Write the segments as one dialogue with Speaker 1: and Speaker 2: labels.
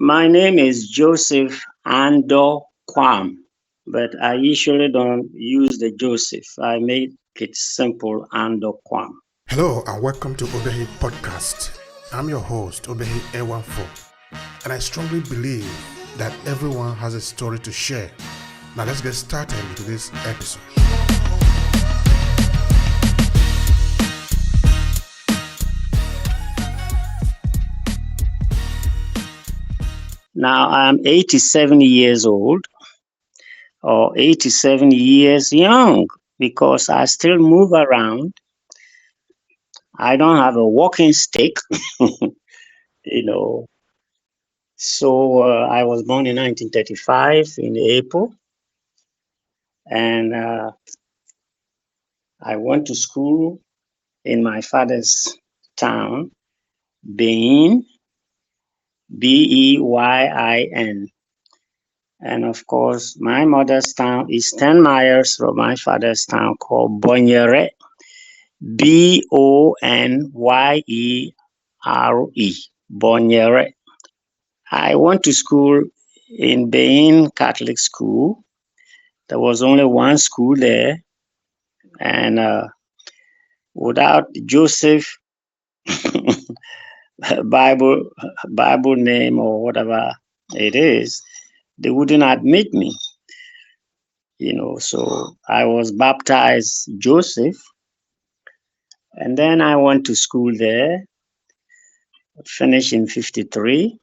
Speaker 1: My name is Joseph Andoh Quarm, but I usually don't use the Joseph. I make it simple, Andoh Quarm.
Speaker 2: Hello and welcome to Obehi Podcast. I'm your host, Obehi A14, and I strongly believe that everyone has a story to share. Now let's get started into this episode.
Speaker 1: Now I'm 87 years old or 87 years young because I still move around. I don't have a walking stick, you know. So I was born in 1935 in April, and I went to school in my father's town, Beyin, Beyin. And of course, my mother's town is 10 miles from my father's town called Bonyere, Bonyere, Bonyere. I went to school in Beyin Catholic School. There was only one school there, and without Joseph Bible Bible name or whatever it is, they wouldn't admit me. So I was baptized Joseph, and then I went to school there, finished in 53,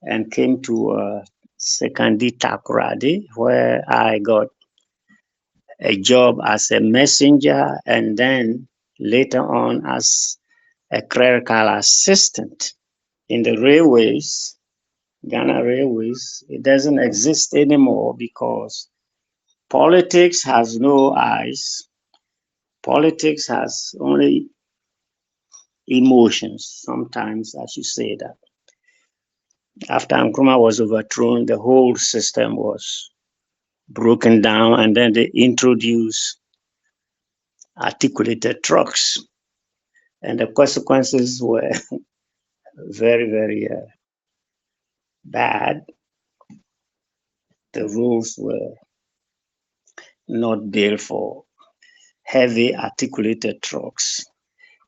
Speaker 1: and came to Sekandi Takoradi, where I got a job as a messenger and then later on as a clerical assistant in the railways, Ghana Railways. It doesn't exist anymore because politics has no eyes. Politics has only emotions. Sometimes I should say that. After Nkrumah was overthrown, the whole system was broken down, and then they introduced articulated trucks. And the consequences were very, very bad. The rules were not built for heavy articulated trucks.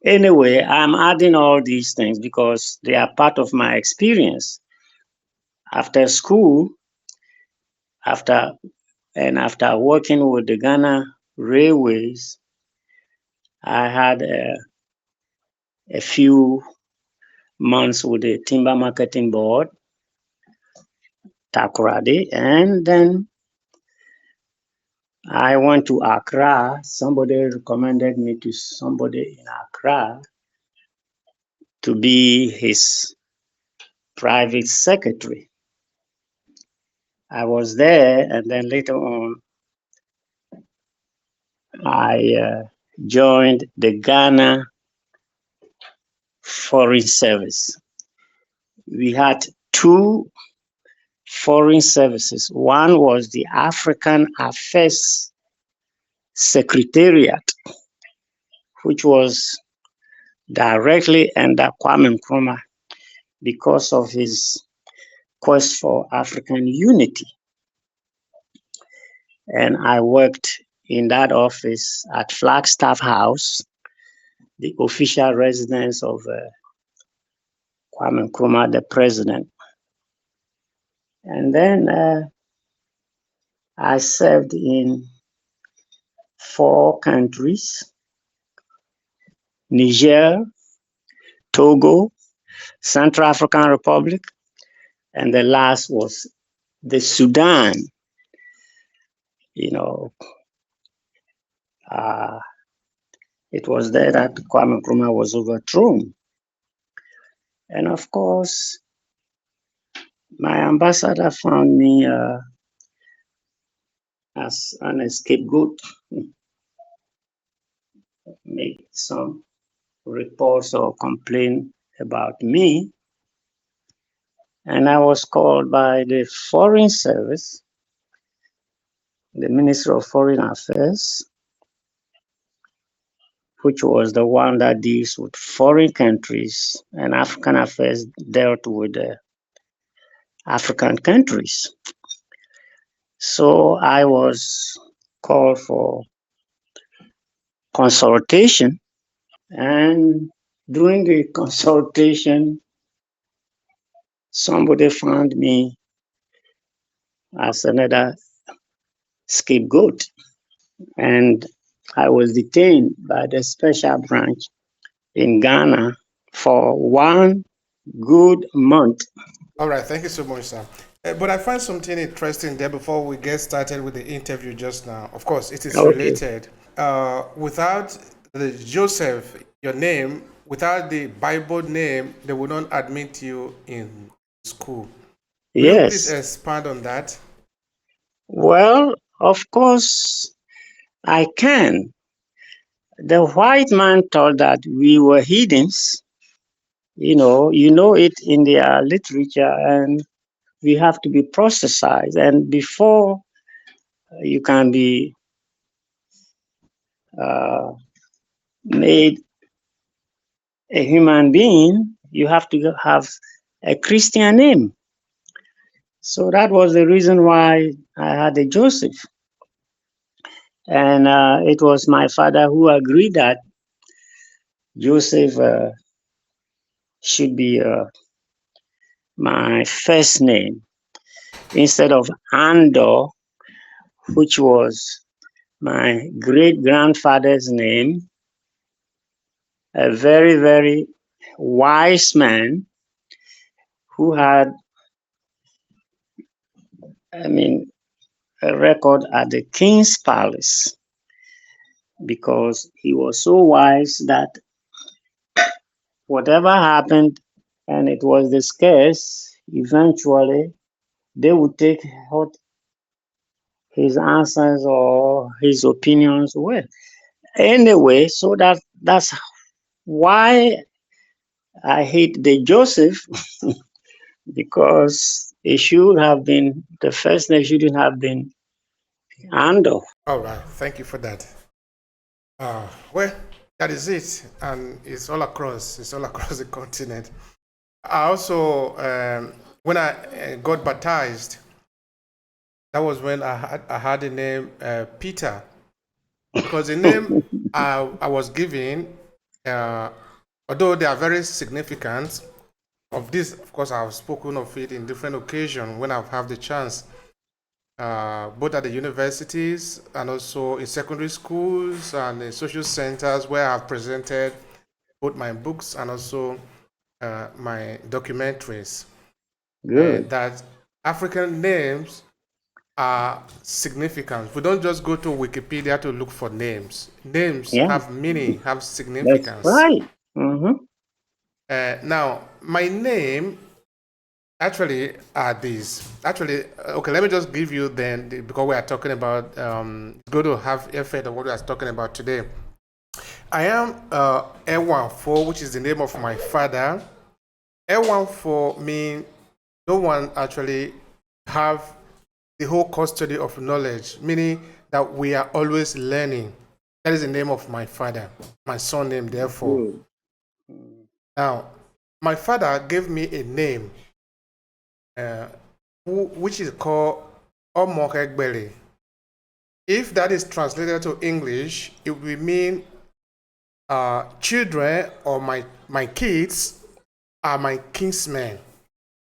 Speaker 1: Anyway, I'm adding all these things because they are part of my experience. After school, after working with the Ghana Railways, I had a few months with the Timber Marketing Board, Takoradi, and then I went to Accra. Somebody recommended me to somebody in Accra to be his private secretary. I was there, and then later on, I joined the Ghana Foreign Service. We had two foreign services. One was the African Affairs Secretariat, which was directly under Kwame Nkrumah because of his quest for African unity. And I worked in that office at Flagstaff House, the official residence of Kwame Nkrumah, the president. And then I served in 4 countries: Niger, Togo, Central African Republic, and the last was the Sudan. It was there that Kwame Nkrumah was overthrown. And of course, my ambassador found me as an scapegoat, make some reports or complaint about me. And I was called by the Foreign Service, the Ministry of Foreign Affairs, which was the one that deals with foreign countries, and African affairs dealt with African countries. So I was called for consultation, and during the consultation, somebody found me as another scapegoat, and I was detained by the special branch in Ghana for 1 good month.
Speaker 2: All right, thank you so much, sir. But I find something interesting there before we get started with the interview just now. Of course, it is
Speaker 1: Okay.
Speaker 2: related. Without the Joseph, your name, without the Bible name, they will not admit you in school. Will you please
Speaker 1: Yes.
Speaker 2: expand on that?
Speaker 1: Well, of course, I can. The white man thought that we were heathens. You know it in their literature, and we have to be proselytized. And before you can be uh, made a human being, you have to have a Christian name. So that was the reason why I had a Joseph. And it was my father who agreed that Joseph should be my first name instead of Andor, which was my great grandfather's name, a very, very wise man who had, a record at the king's palace, because he was so wise that whatever happened, and it was the scarce, eventually they would take what his answers or his opinions were. Anyway, so that's why I hate the Joseph, because it should have been the first name shouldn't have been Andoh.
Speaker 2: All right, thank you for that. Well, that is it, and it's all across. It's all across the continent. I also, when I got baptized, that was when I had the name Peter, because the name I was given, although they are very significant. Of this, of course, I've spoken of it in different occasions when I've had the chance, both at the universities and also in secondary schools and in social centers where I've presented both my books and also my documentaries.
Speaker 1: Good.
Speaker 2: That African names are significant. We don't just go to Wikipedia to look for names. Names
Speaker 1: Yeah,
Speaker 2: have meaning, have
Speaker 1: that's
Speaker 2: significance.
Speaker 1: right. Mm-hmm.
Speaker 2: Now, my name actually are these. Actually, okay, let me just give you then, because we are talking about, go to have effect of what we are talking about today. I am Ewanfo, which is the name of my father. Ewanfo means no one actually have the whole custody of knowledge, meaning that we are always learning. That is the name of my father, my son name, therefore.
Speaker 1: Good.
Speaker 2: Now, my father gave me a name which is called Omokegbele. If that is translated to English, it will mean children or my kids are my kinsmen,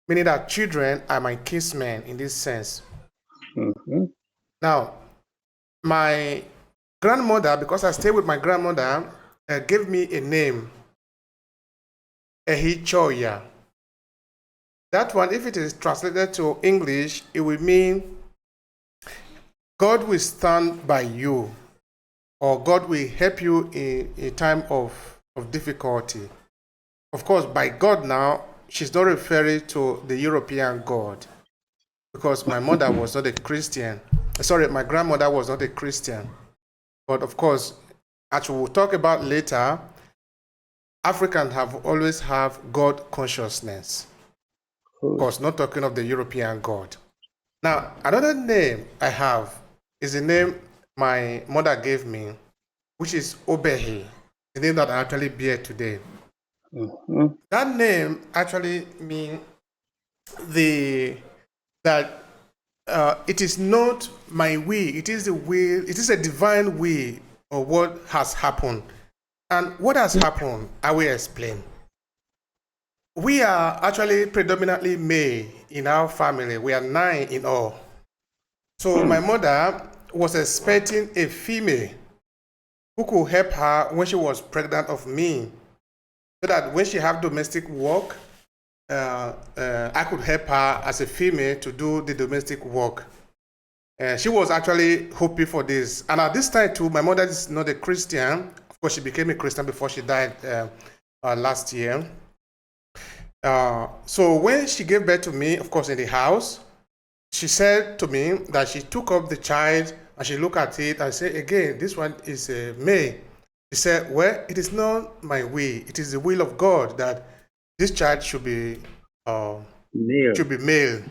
Speaker 2: meaning that children are my kinsmen in this sense.
Speaker 1: Mm-hmm.
Speaker 2: Now, my grandmother, because I stayed with my grandmother, gave me a name, Ehichoya. That one, if it is translated to English, it will mean God will stand by you, or God will help you in a time of difficulty. Of course, by God now, she's not referring to the European God, because my mother was not a Christian. Sorry, my grandmother was not a Christian. But of course, as we will talk about later, Africans have always have God consciousness. Of
Speaker 1: Good.
Speaker 2: course, not talking of the European God. Now, another name I have is the name my mother gave me, which is Obehi, the name that I actually bear today.
Speaker 1: Mm-hmm.
Speaker 2: That name actually means the that it is not my will, it is the will, it is a divine will of what has happened. And what has happened, I will explain. We are actually predominantly male in our family. We are 9 in all. So my mother was expecting a female who could help her when she was pregnant of me, so that when she have domestic work, I could help her as a female to do the domestic work. She was actually hoping for this. And at this time too, my mother is not a Christian. Of course, she became a Christian before she died last year. So when she gave birth to me, of course, in the house, she said to me that she took up the child and she looked at it and said, again, this one is a male. She said, well, it is not my will. It is the will of God that this child should be male.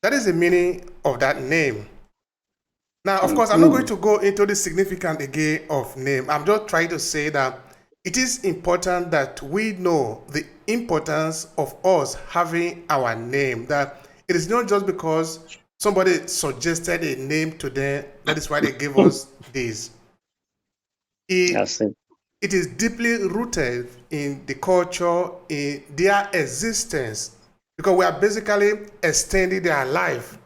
Speaker 2: That is the meaning of that name. Now, of course, I'm not going to go into the significance again of name. I'm just trying to say that it is important that we know the importance of us having our name. That it is not just because somebody suggested a name to them, that is why they gave us this. It is deeply rooted in the culture, in their existence, because we are basically extending their life,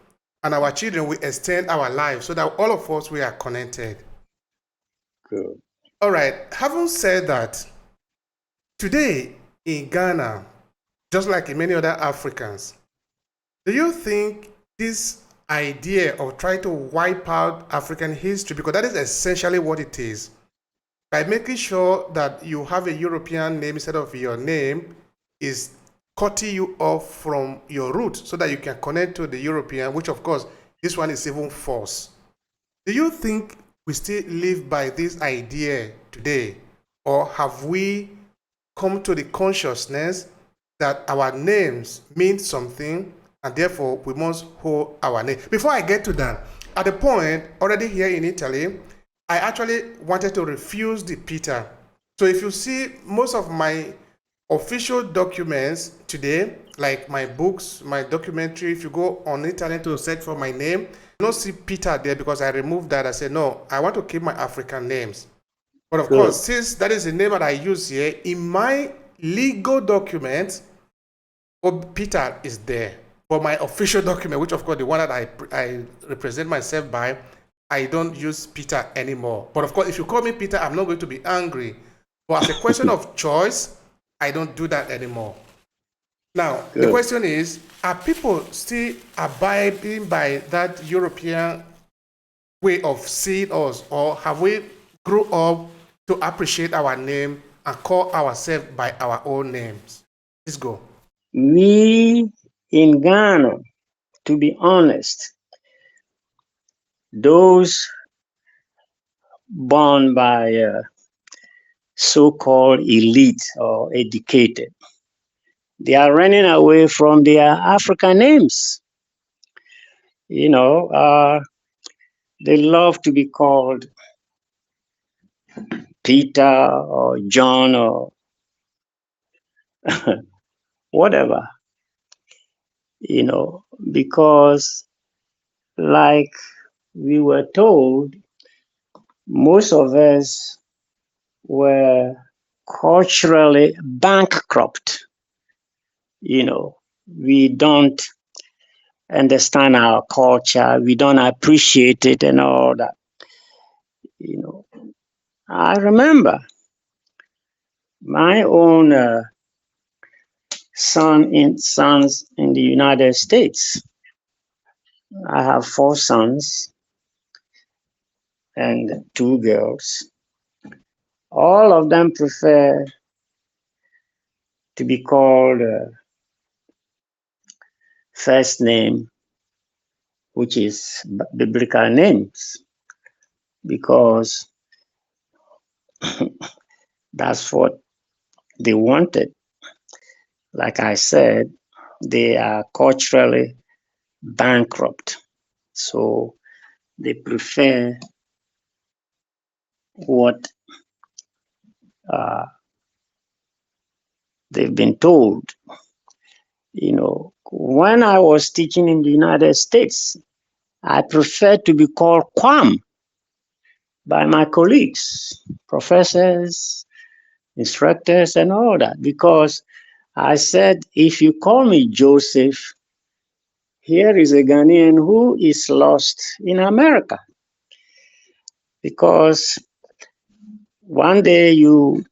Speaker 2: and our children will extend our life, so that all of us, we are connected.
Speaker 1: Good.
Speaker 2: All right, having said that, today in Ghana, just like in many other Africans, do you think this idea of trying to wipe out African history, because that is essentially what it is, by making sure that you have a European name instead of your name, is cutting you off from your roots so that you can connect to the European, which of course, this one is even false. Do you think we still live by this idea today? Or have we come to the consciousness that our names mean something and therefore we must hold our name? Before I get to that, at the point already here in Italy, I actually wanted to refuse the Peter. So if you see most of my official documents today, like my books, my documentary, if you go on internet to search for my name, you don't see Peter there because I removed that. I said, no, I want to keep my African names. But of course, since that is the name that I use here, in my legal documents, Peter is there. For my official document, which of course the one that I represent myself by, I don't use Peter anymore. But of course, if you call me Peter, I'm not going to be angry. But as a question of choice, I don't do that anymore. Now, the question is, are people still abiding by that European way of seeing us, or have we grew up to appreciate our name and call ourselves by our own names? Let's go.
Speaker 1: We in Ghana, to be honest, those born by so-called elite or educated, they are running away from their African names. You know, they love to be called Peter or John or whatever, you know, because like we were told, most of us were culturally bankrupt. You know, we don't understand our culture, we don't appreciate it and all that. You know, I remember my own sons in the United States. I have 4 sons and 2 girls. All of them prefer to be called first name, which is biblical names, because that's what they wanted. Like I said, they are culturally bankrupt, so they prefer what they've been told. You know, When I was teaching in the United States, I preferred to be called Quarm by my colleagues, professors, instructors, and all that, because I said, if you call me Joseph, here is a Ghanaian who is lost in America. Because one day you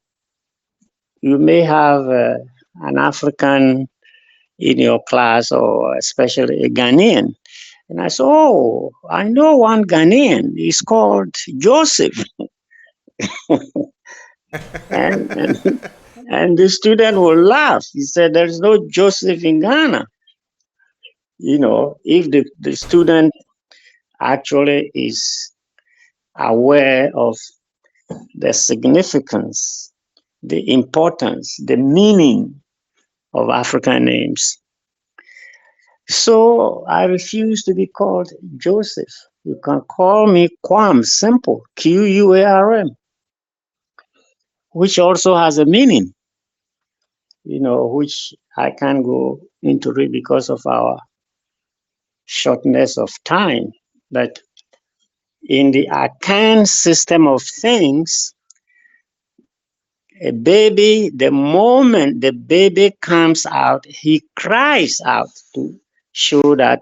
Speaker 1: may have an African in your class, or especially a Ghanaian. And I said, oh, I know one Ghanaian. He's called Joseph. and, and the student will laugh. He said, there's no Joseph in Ghana. If the student actually is aware of the significance, the importance, the meaning of African names. So I refuse to be called Joseph. You can call me Quarm, simple, Quarm, which also has a meaning, which I can't go into it because of our shortness of time. But in the arcane system of things, a baby, the moment the baby comes out, he cries out to show that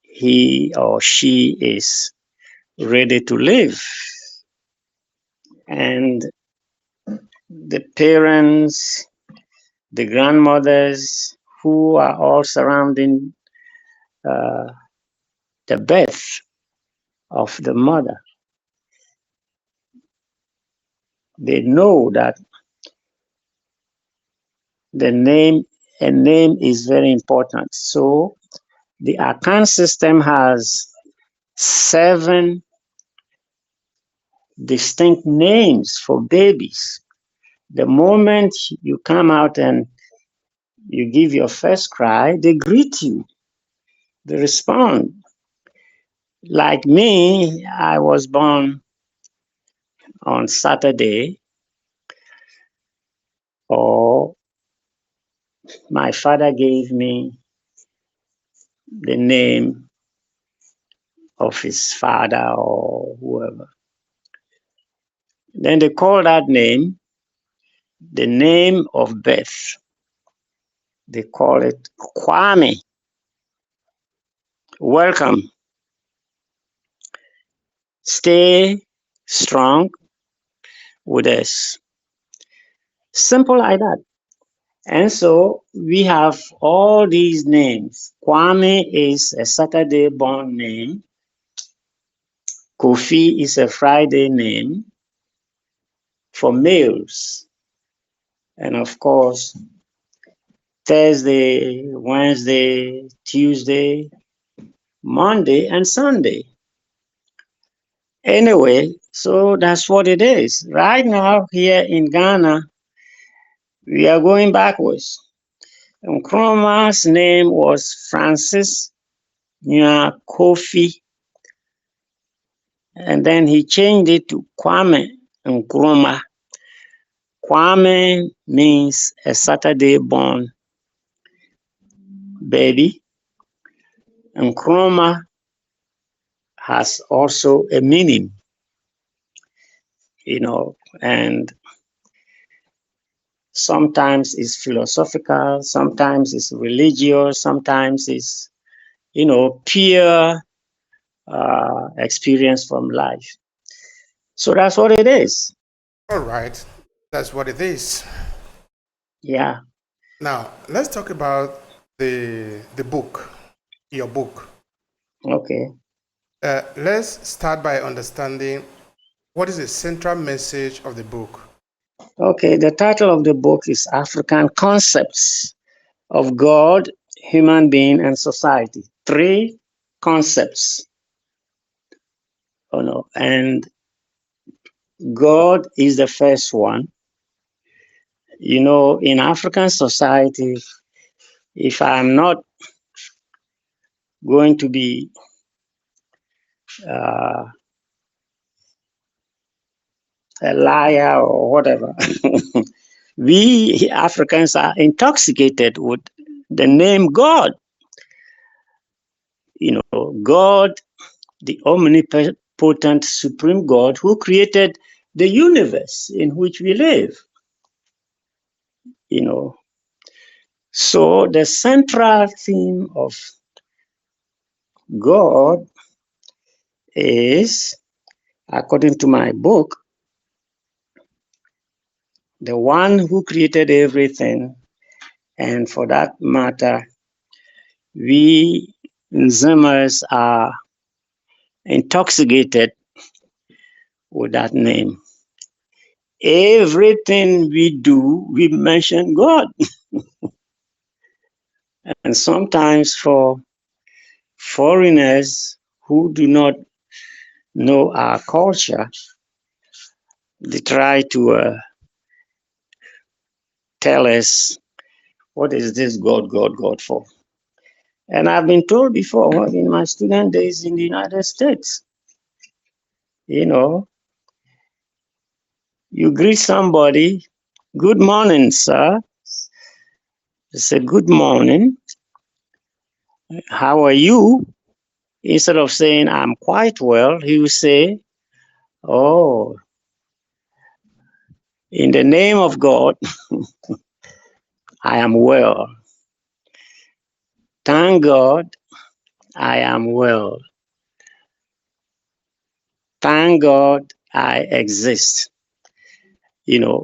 Speaker 1: he or she is ready to live. And the parents, the grandmothers who are all surrounding the birth of the mother, they know that a name is very important. So the Akan system has 7 distinct names for babies. The moment you come out and you give your first cry, they greet you, they respond. Like me, I was born on Saturday, or my father gave me the name of his father or whoever. Then they call that name the name of birth. They call it Kwame. Welcome. Stay strong with us. Simple like that. And so we have all these names. Kwame is a Saturday born name. Kofi is a Friday name for males. And of course, Thursday, Wednesday, Tuesday, Monday, and Sunday. Anyway, so that's what it is. Right now, here in Ghana, we are going backwards. Nkrumah's name was Francis Nya Kofi, and then he changed it to Kwame Nkrumah. Kwame means a Saturday born baby. Nkrumah has also a meaning, and sometimes it's philosophical, sometimes it's religious, sometimes it's, pure experience from life. So that's what it is.
Speaker 2: All right, that's what it is.
Speaker 1: Yeah.
Speaker 2: Now let's talk about the book, your book.
Speaker 1: Okay.
Speaker 2: Let's start by understanding what is the central message of the book.
Speaker 1: Okay, the title of the book is African Concepts of God, Human Being, and Society. 3 concepts. And God is the first one. In African society, if I'm not going to be a liar or whatever, we Africans are intoxicated with the name God. God, the omnipotent supreme God who created the universe in which we live. So the central theme of God is, according to my book, the one who created everything. And for that matter, we Zimers are intoxicated with that name. Everything we do, we mention God. And sometimes for foreigners who do not know our culture, they try to tell us, what is this God for? And I've been told before in my student days in the United States, you greet somebody, good morning, sir. They say, good morning. How are you? Instead of saying, I'm quite well, he will say, oh, in the name of God, I am well. Thank God, I am well. Thank God, I exist.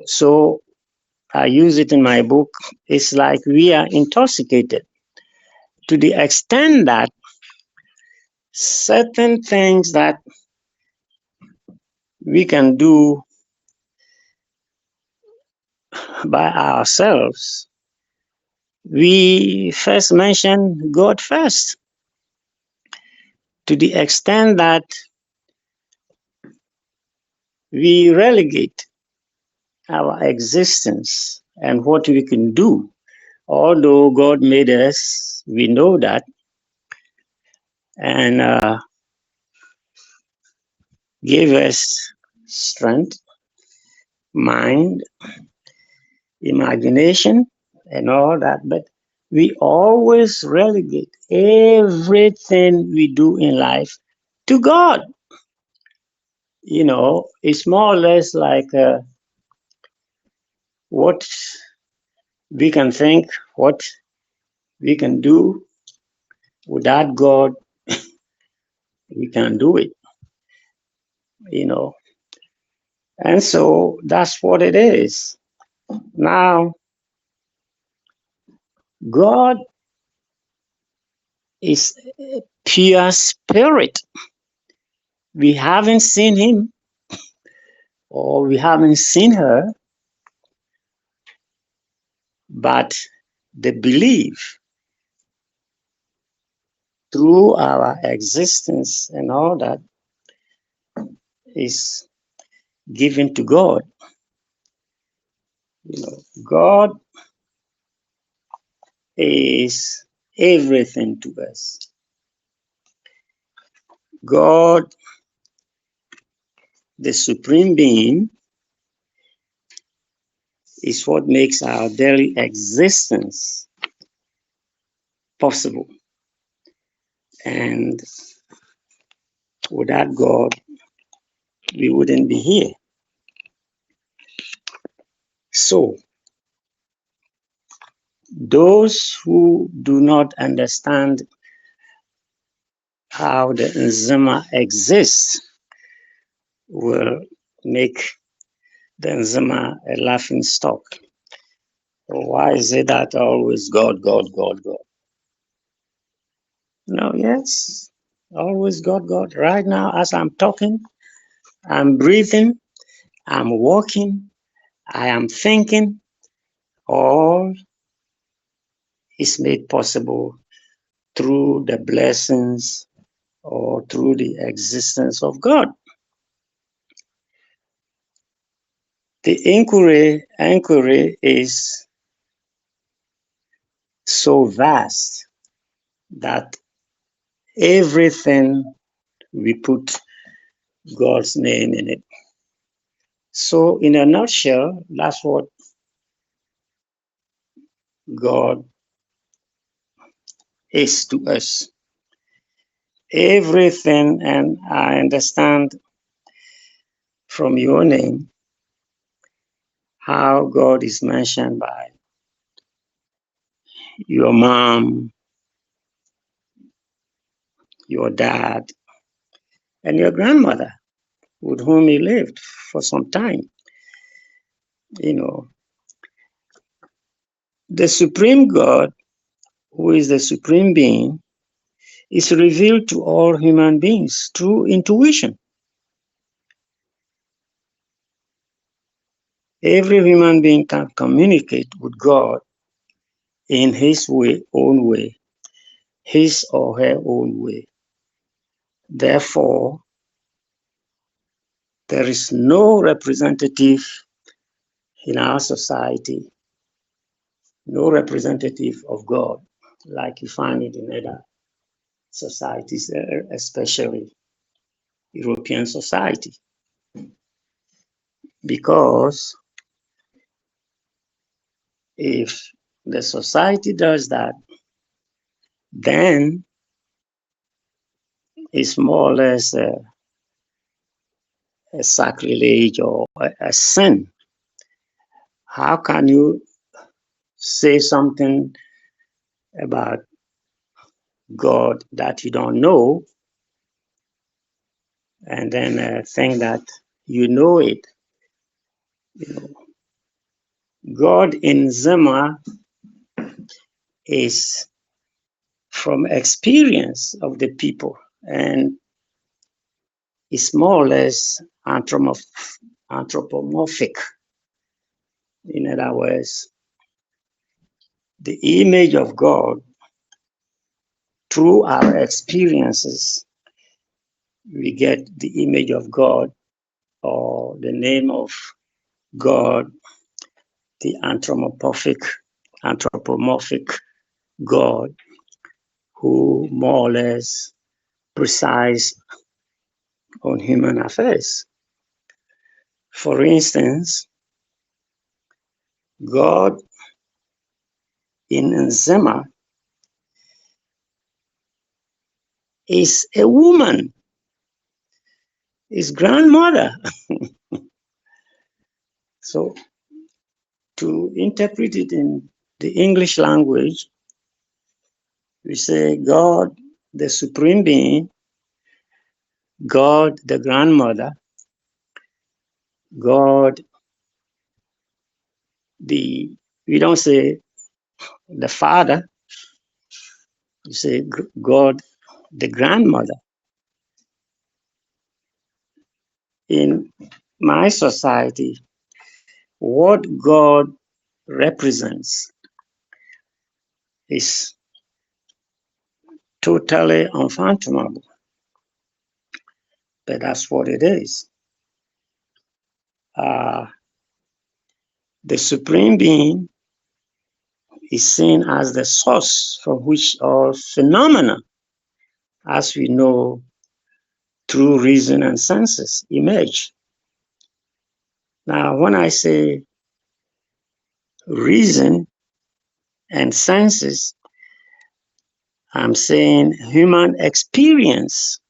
Speaker 1: So I use it in my book. It's like we are intoxicated to the extent that certain things that we can do by ourselves, we first mention God first, to the extent that we relegate our existence and what we can do. Although God made us, we know that, and gave us strength, mind, imagination, and all that, but we always relegate everything we do in life to God. It's more or less like what we can think, what we can do. Without God, we can't do it, And so that's what it is. Now, God is a pure spirit. We haven't seen him or we haven't seen her, but the belief through our existence and all that is given to God. God is everything to us. God, the supreme being, is what makes our daily existence possible. And without God, we wouldn't be here. So, those who do not understand how the Nzima exists will make the Nzima a laughing stock. Why is it that always God? No, yes, always God. Right now, as I'm talking, I'm breathing, I'm walking, I am thinking, all is made possible through the blessings or through the existence of God. The inquiry is so vast that everything we put God's name in it. So in a nutshell, that's what God is to us. Everything, and I understand from your name how God is mentioned by your mom, your dad, and your grandmother, with whom he lived for some time. You know, the supreme God, who is the supreme being, is revealed to all human beings through intuition. Every human being can communicate with God in his own way, his or her own way. Therefore, there is no representative in our society, no representative of God, like you find it in other societies, especially European society. Because if the society does that, then it's more or less a sacrilege or a sin. How can you say something about God that you don't know and then think that you know it? You know, God in Zema is from experience of the people and is more or less anthropomorphic. In other words, the image of God through our experiences, we get the image of God or the name of God, the anthropomorphic God, who more or less presides on human affairs. For instance, God in Zema is a woman, his grandmother. So to interpret it in the English language, we say God, the supreme being, God, the grandmother, God, we don't say the father, we say God, the grandmother. In my society, what God represents is totally unfathomable, but that's what it is. The supreme being is seen as the source from which all phenomena, as we know through reason and senses, emerge. Now, when I say reason and senses, I'm saying human experience.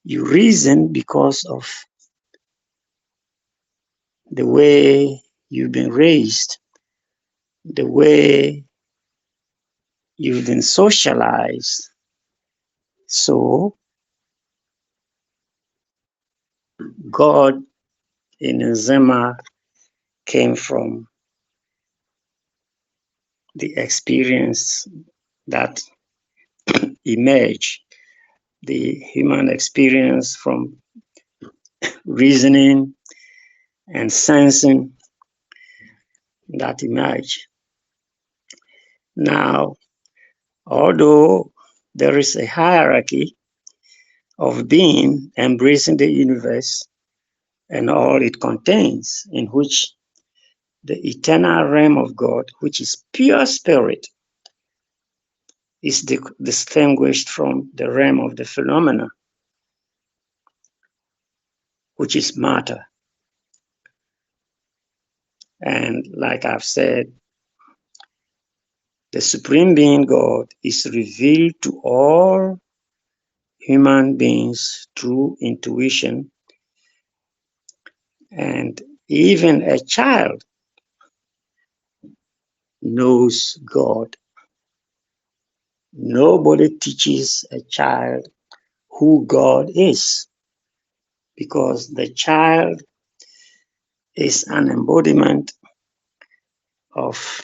Speaker 1: You reason because of the way you've been raised, the way you've been socialized. So God in Zema came from the experience that emerged, the human experience from reasoning and sensing that emerged. Now, although there is a hierarchy of being embracing the universe and all it contains, in which the eternal realm of God, which is pure spirit, is distinguished from the realm of the phenomena, which is matter. And like I've said, the Supreme Being God is revealed to all human beings through intuition, and even a child knows God. Nobody teaches a child who God is, because the child is an embodiment of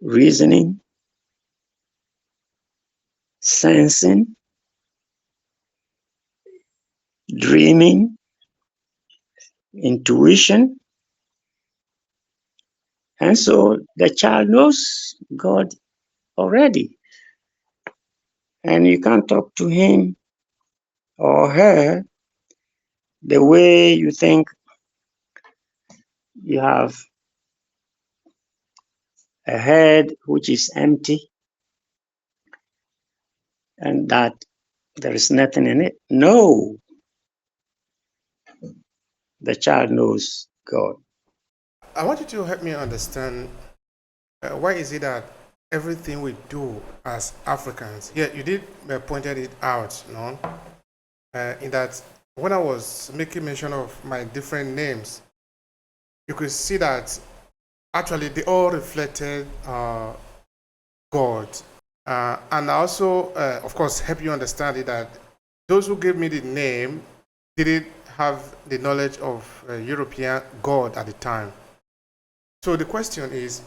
Speaker 1: reasoning, sensing, dreaming, intuition. And so the child knows God already. And you can't talk to him or her the way you think you have a head which is empty and that there is nothing in it. No, the child knows God.
Speaker 2: I want you to help me understand why is it that everything we do as Africans, yeah, you did pointed it out, you know, in that when I was making mention of my different names, you could see that actually they all reflected God. And also, of course, help you understand it that those who gave me the name didn't have the knowledge of European God at the time. So the question is,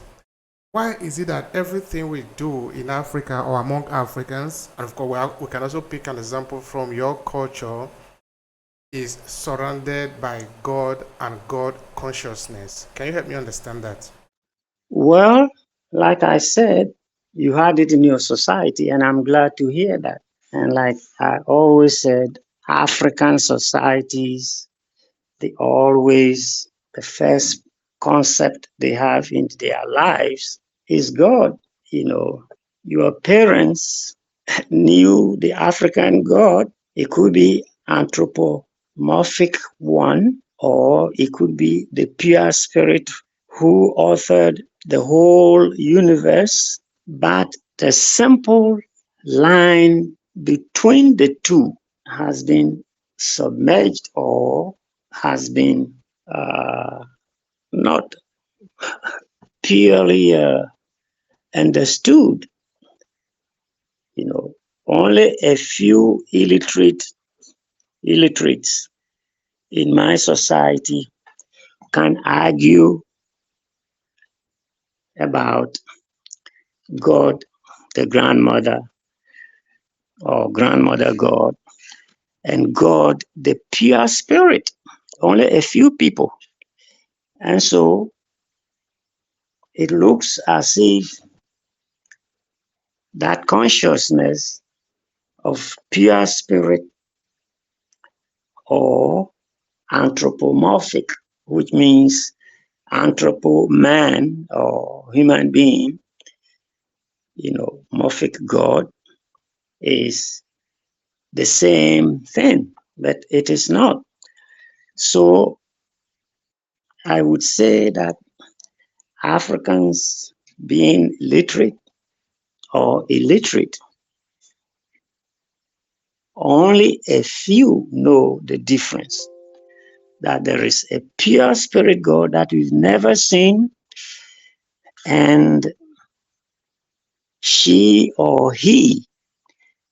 Speaker 2: why is it that everything we do in Africa or among Africans, and of course we can also pick an example from your culture, is surrounded by God and God consciousness? Can you help me understand that?
Speaker 1: Well, like I said, you had it in your society, and I'm glad to hear that. And like I always said, African societies, they always, the first concept they have in their lives is God. You know, your parents knew the African God. It could be anthropomorphic one, or it could be the pure spirit who authored the whole universe. But the simple line between the two has been submerged or has been not purely understood. You know, only a few illiterates in my society can argue about God, the grandmother or grandmother God, and God, the pure spirit. Only a few people. And so it looks as if that consciousness of pure spirit or anthropomorphic, which means anthropo man or human being, you know, morphic God, is the same thing, but it is not. So I would say that Africans, being literate or illiterate, only a few know the difference, that there is a pure spirit God that we've never seen, and she or he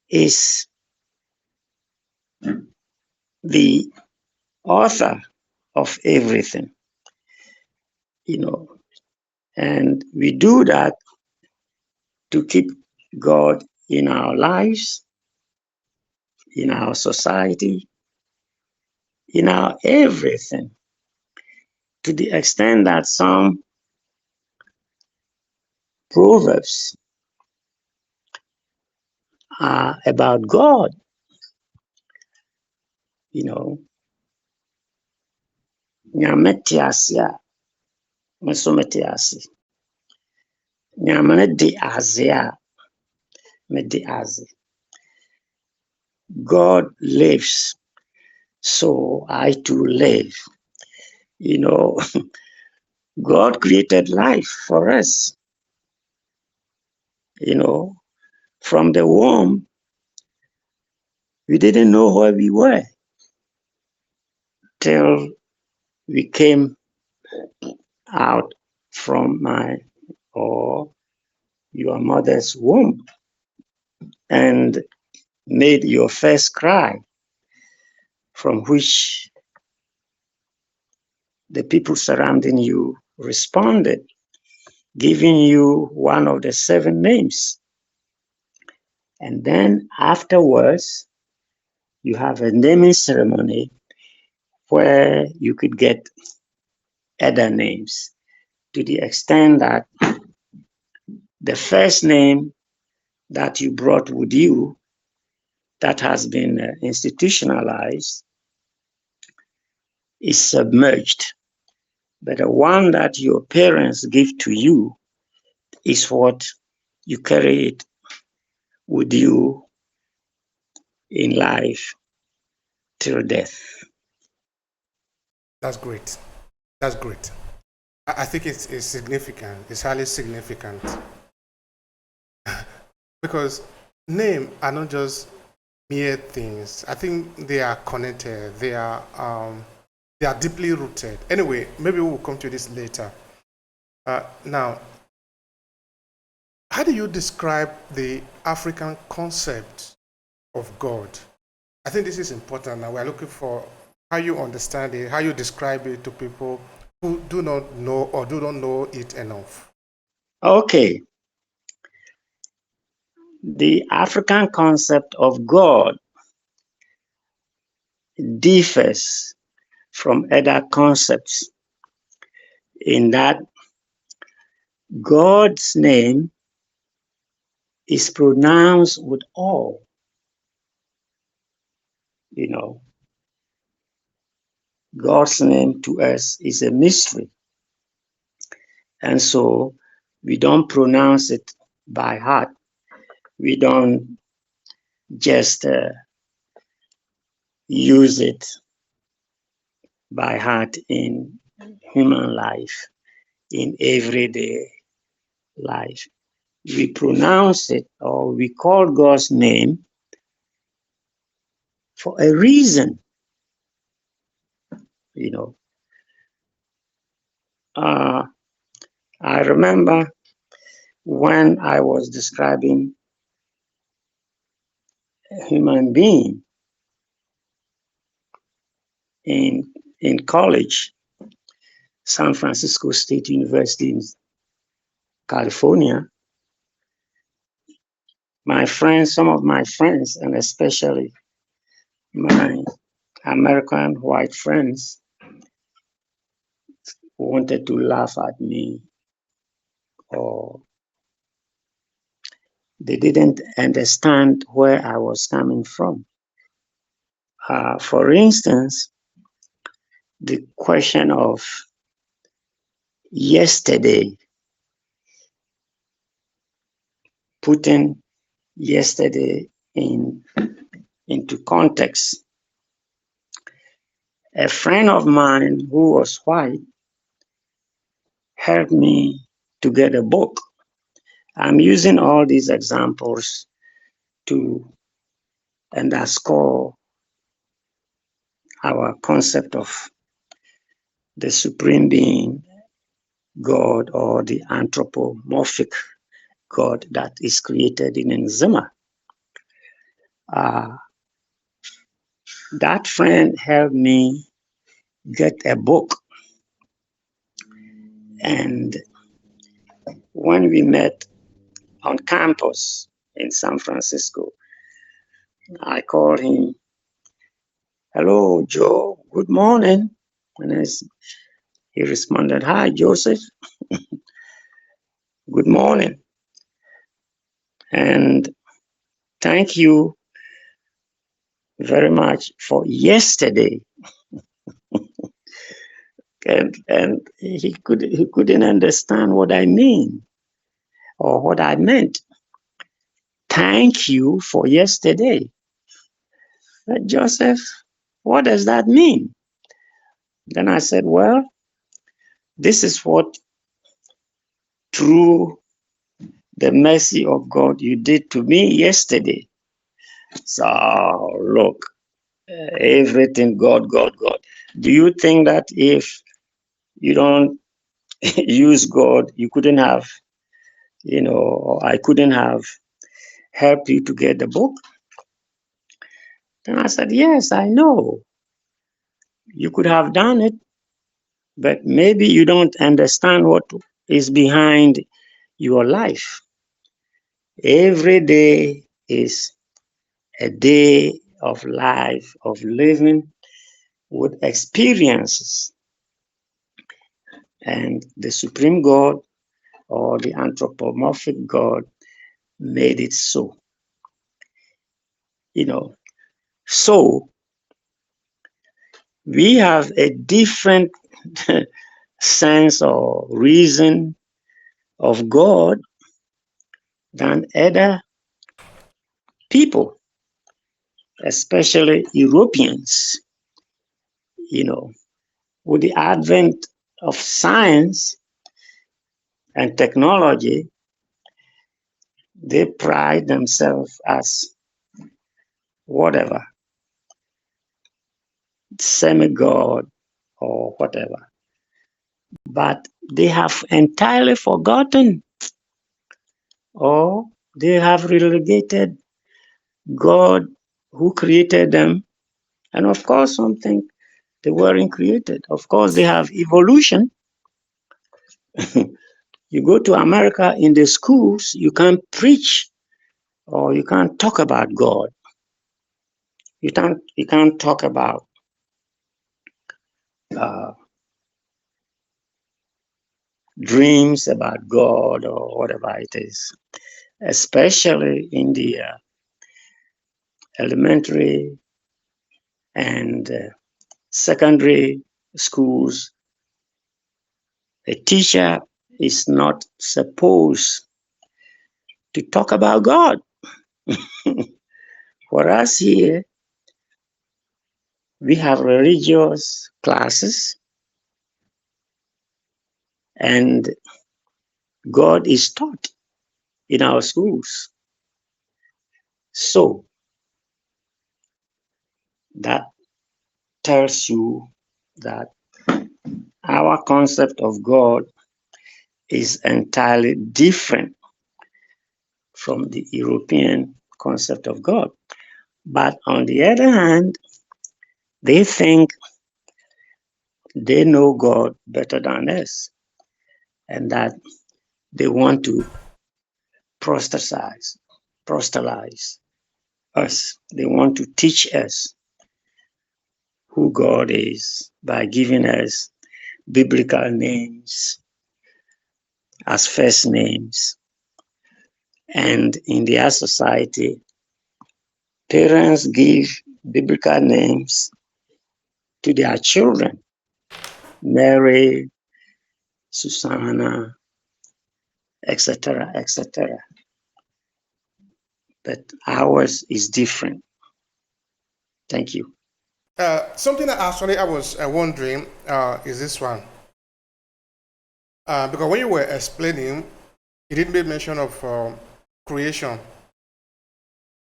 Speaker 1: is the author of everything, you know. And we do that to keep God in our lives, in our society, in our everything, to the extent that some proverbs are about God, you know. Nyame te ase a, me nso mete ase. Nyame no de ase a, mede ase. God lives, so I too live. You know, God created life for us. From the womb, we didn't know where we were till we came out from my or your mother's womb and made your first cry, from which the people surrounding you responded, giving you one of the 7 names. And then afterwards, you have a naming ceremony where you could get other names, to the extent that the first name that you brought with you that has been institutionalized is submerged. But the one that your parents give to you is what you carry it with you in life till death.
Speaker 2: That's great. That's great. I think it's significant. It's highly significant because name are not just mere things. I think they are connected. They are deeply rooted. Anyway, maybe we'll come to this later. Now, how do you describe the African concept of God? I think this is important. Now we're looking for how you understand it, how you describe it to people who do not know or do not know it enough.
Speaker 1: Okay. The African concept of God differs from other concepts in that God's name is pronounced with awe. God's name to us is a mystery. And so we don't pronounce it by heart. We don't just use it by heart in human life, in everyday life. We pronounce it, or we call God's name for a reason. I remember when I was describing a human being in college, San Francisco State University in California. Some of my friends, and especially my American white friends, wanted to laugh at me, or they didn't understand where I was coming from. For instance, the question of yesterday, putting yesterday into context. A friend of mine who was white helped me to get a book. I'm using all these examples to underscore our concept of the supreme being, God, or the anthropomorphic God that is created in Nzima. That friend helped me get a book. And when we met on campus in San Francisco, I called him, "Hello, Joe, good morning." And he responded, "Hi, Joseph, good morning. And thank you very much for yesterday." And he couldn't understand what I mean or what I meant. Thank you for yesterday. But Joseph, what does that mean? Then I said, well, this is what true the mercy of God you did to me yesterday. So look, everything God, God, God. Do you think that if you don't use God, you couldn't have, I couldn't have helped you to get the book? Then I said, yes, I know. You could have done it, but maybe you don't understand what is behind your life. Every day is a day of life, of living with experiences. And the Supreme God or the anthropomorphic God made it so. So we have a different sense or reason of God than other people, especially Europeans. With the advent of science and technology, they pride themselves as whatever, semi-god or whatever. But they have entirely forgotten, or they have relegated God who created them. And of course, something they weren't created. Of course, they have evolution. You go to America in the schools, you can't preach or you can't talk about God. You can't talk about uh, dreams about God or whatever it is, especially in the elementary and secondary schools. A teacher is not supposed to talk about God. For us here, we have religious classes and God is taught in our schools. So that tells you that our concept of God is entirely different from the European concept of God. But on the other hand, they think they know God better than us and that they want to proselytize, proselytize us. They want to teach us who God is by giving us biblical names as first names. And in their society, parents give biblical names to their children. Mary, Susanna, etc., etc. But ours is different. Thank you.
Speaker 2: Something that actually I was wondering is this one. Because when you were explaining, you didn't make mention of creation.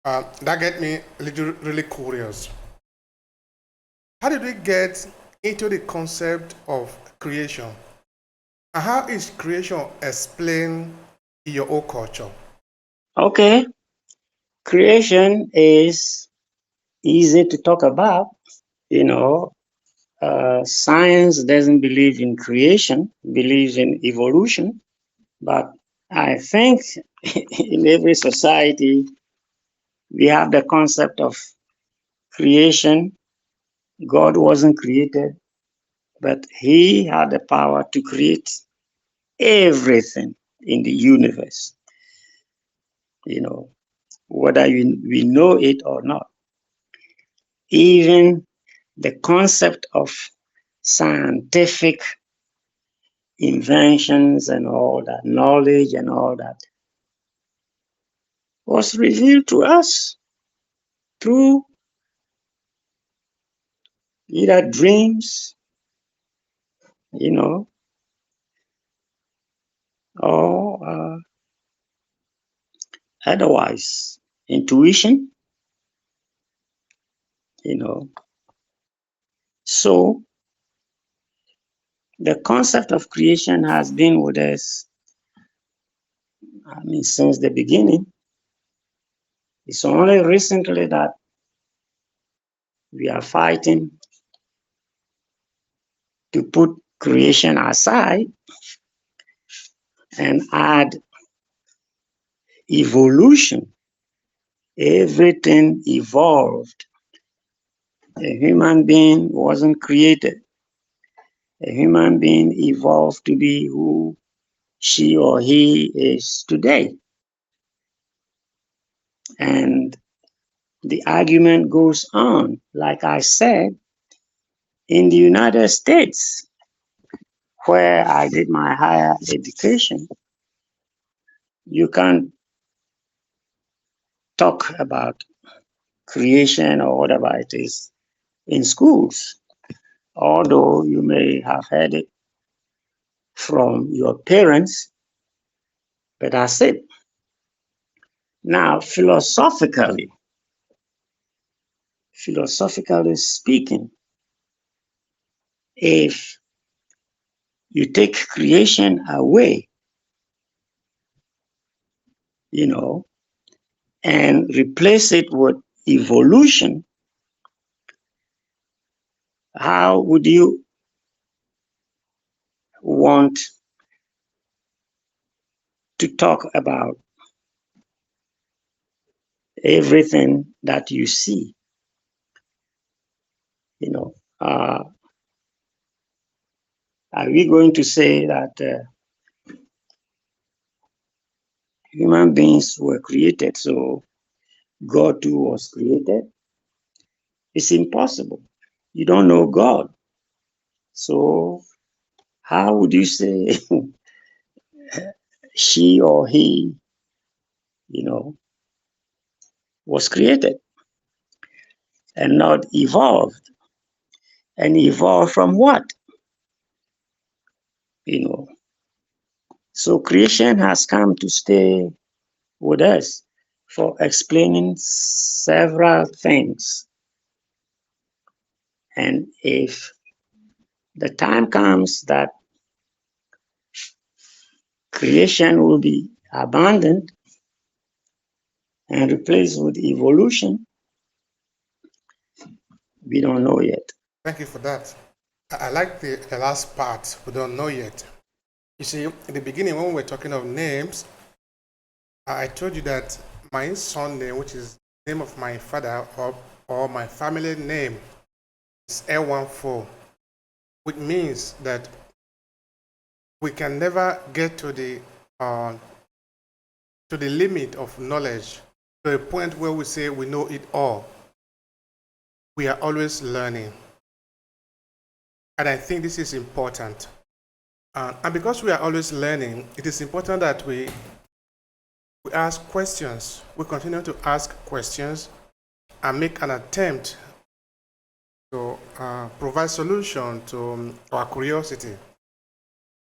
Speaker 2: That get me a little really curious. How did we get into the concept of creation? And how is creation explained in your own culture?
Speaker 1: Okay, creation is easy to talk about. Science doesn't believe in creation, believes in evolution. But I think in every society, we have the concept of creation. God wasn't created, but He had the power to create everything in the universe, whether we know it or not. Even the concept of scientific inventions and all that, knowledge and all that, was revealed to us through either dreams, or otherwise. Intuition, So the concept of creation has been with us, since the beginning. It's only recently that we are fighting to put creation aside and add evolution. Everything evolved. A human being wasn't created. A human being evolved to be who she or he is today. And the argument goes on. Like I said, in the United States, where I did my higher education, you can't talk about creation or whatever it is in schools, although you may have heard it from your parents, but that's it. Now, philosophically speaking, if you take creation away, and replace it with evolution, how would you want to talk about everything that you see? Are we going to say that human beings were created, so God too was created? It's impossible. You don't know God. So how would you say she or he, was created and not evolved? And evolved from what? So creation has come to stay with us for explaining several things. And if the time comes that creation will be abandoned and replaced with evolution, we don't know yet.
Speaker 2: Thank you for that. I like the last part, we don't know yet. You see, in the beginning, when we were talking of names, I told you that my son name, which is the name of my father or my family name, is L14, which means that we can never get to the limit of knowledge, to a point where we say we know it all. We are always learning. And I think this is important. And because we are always learning, it is important that we ask questions. We continue to ask questions and make an attempt to provide solution to our curiosity.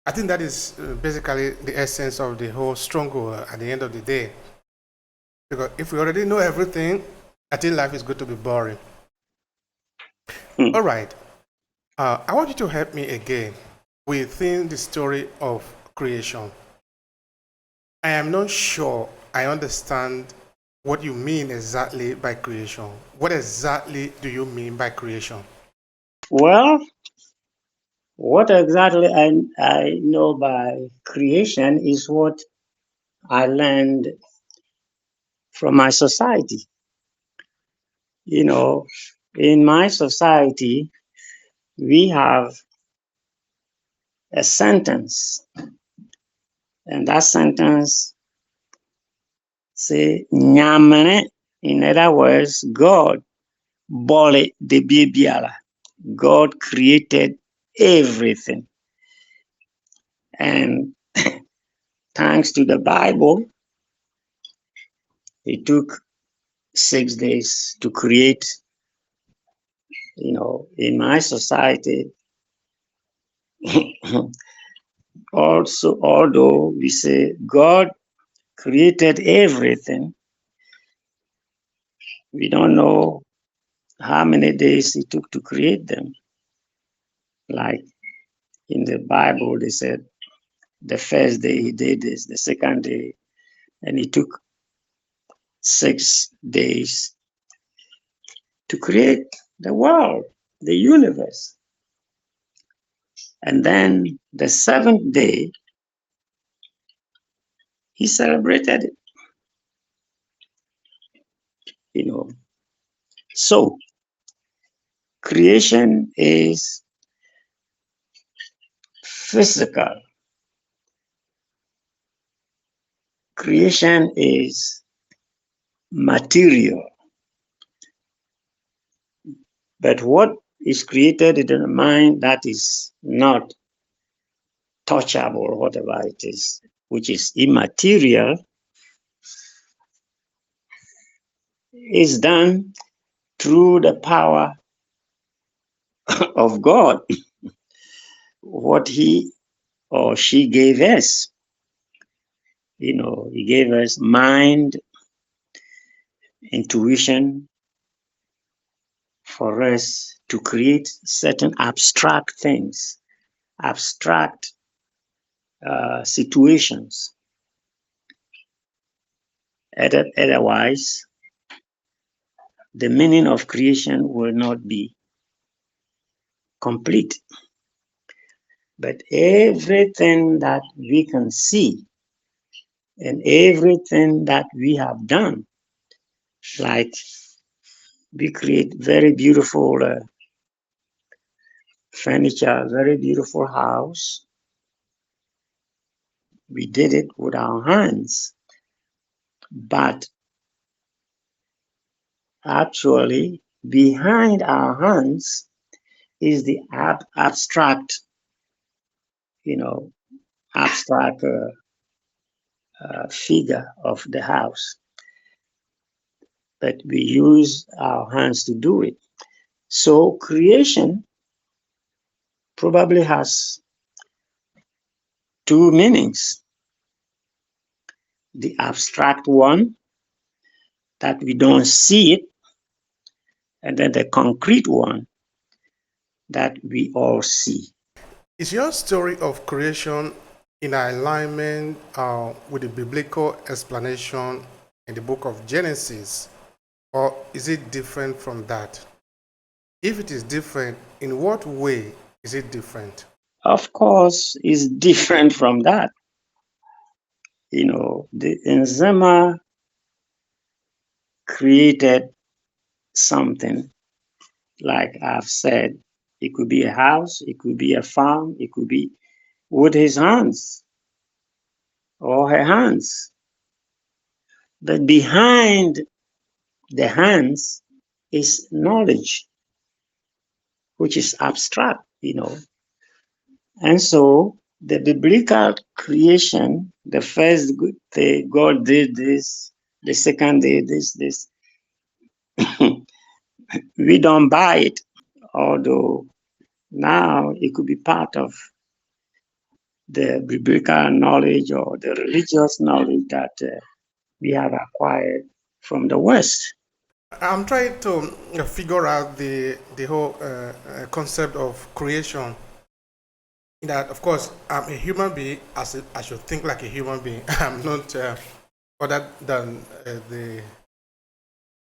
Speaker 2: I think that is basically the essence of the whole struggle at the end of the day. Because if we already know everything, I think life is going to be boring. All right. I want you to help me again within the story of creation. I am not sure I understand what you mean exactly by creation. What exactly do you mean by creation?
Speaker 1: Well, what exactly I know by creation is what I learned from my society. In my society, we have a sentence, and that sentence say nyamene. In other words, God bole de bibiala. God created everything, and thanks to the Bible, it took 6 days to create. In my society, also, although we say God created everything. We don't know how many days it took to create them. Like in the Bible, they said the first day he did this, the second day, and it took 6 days to create the world, the universe. And then the seventh day, he celebrated it, you know. So creation is physical. Creation is material. But what is created in the mind that is not touchable, or whatever it is, which is immaterial, is done through the power of God, what he or she gave us. He gave us mind, intuition, for us to create certain abstract things, abstract situations. Otherwise, the meaning of creation will not be complete. But everything that we can see and everything that we have done, like we create very beautiful furniture, very beautiful house. We did it with our hands. But actually, behind our hands is the abstract, abstract figure of the house. But we use our hands to do it. So creation probably has two meanings. The abstract one, that we don't see it, and then the concrete one that we all see.
Speaker 2: Is your story of creation in alignment with the biblical explanation in the book of Genesis, or is it different from that? If it is different, in what way is it different?
Speaker 1: Of course, it's different from that. The Nzema created something, like I've said. It could be a house, it could be a farm, it could be with his hands or her hands. But behind the hands is knowledge, which is abstract, And so the biblical creation, the first day God did this, the second day this. We don't buy it, although now it could be part of the biblical knowledge or the religious knowledge that we have acquired from the West.
Speaker 2: I'm trying to figure out the whole concept of creation. That, of course, I'm a human being. I should think like a human being. I'm not other than the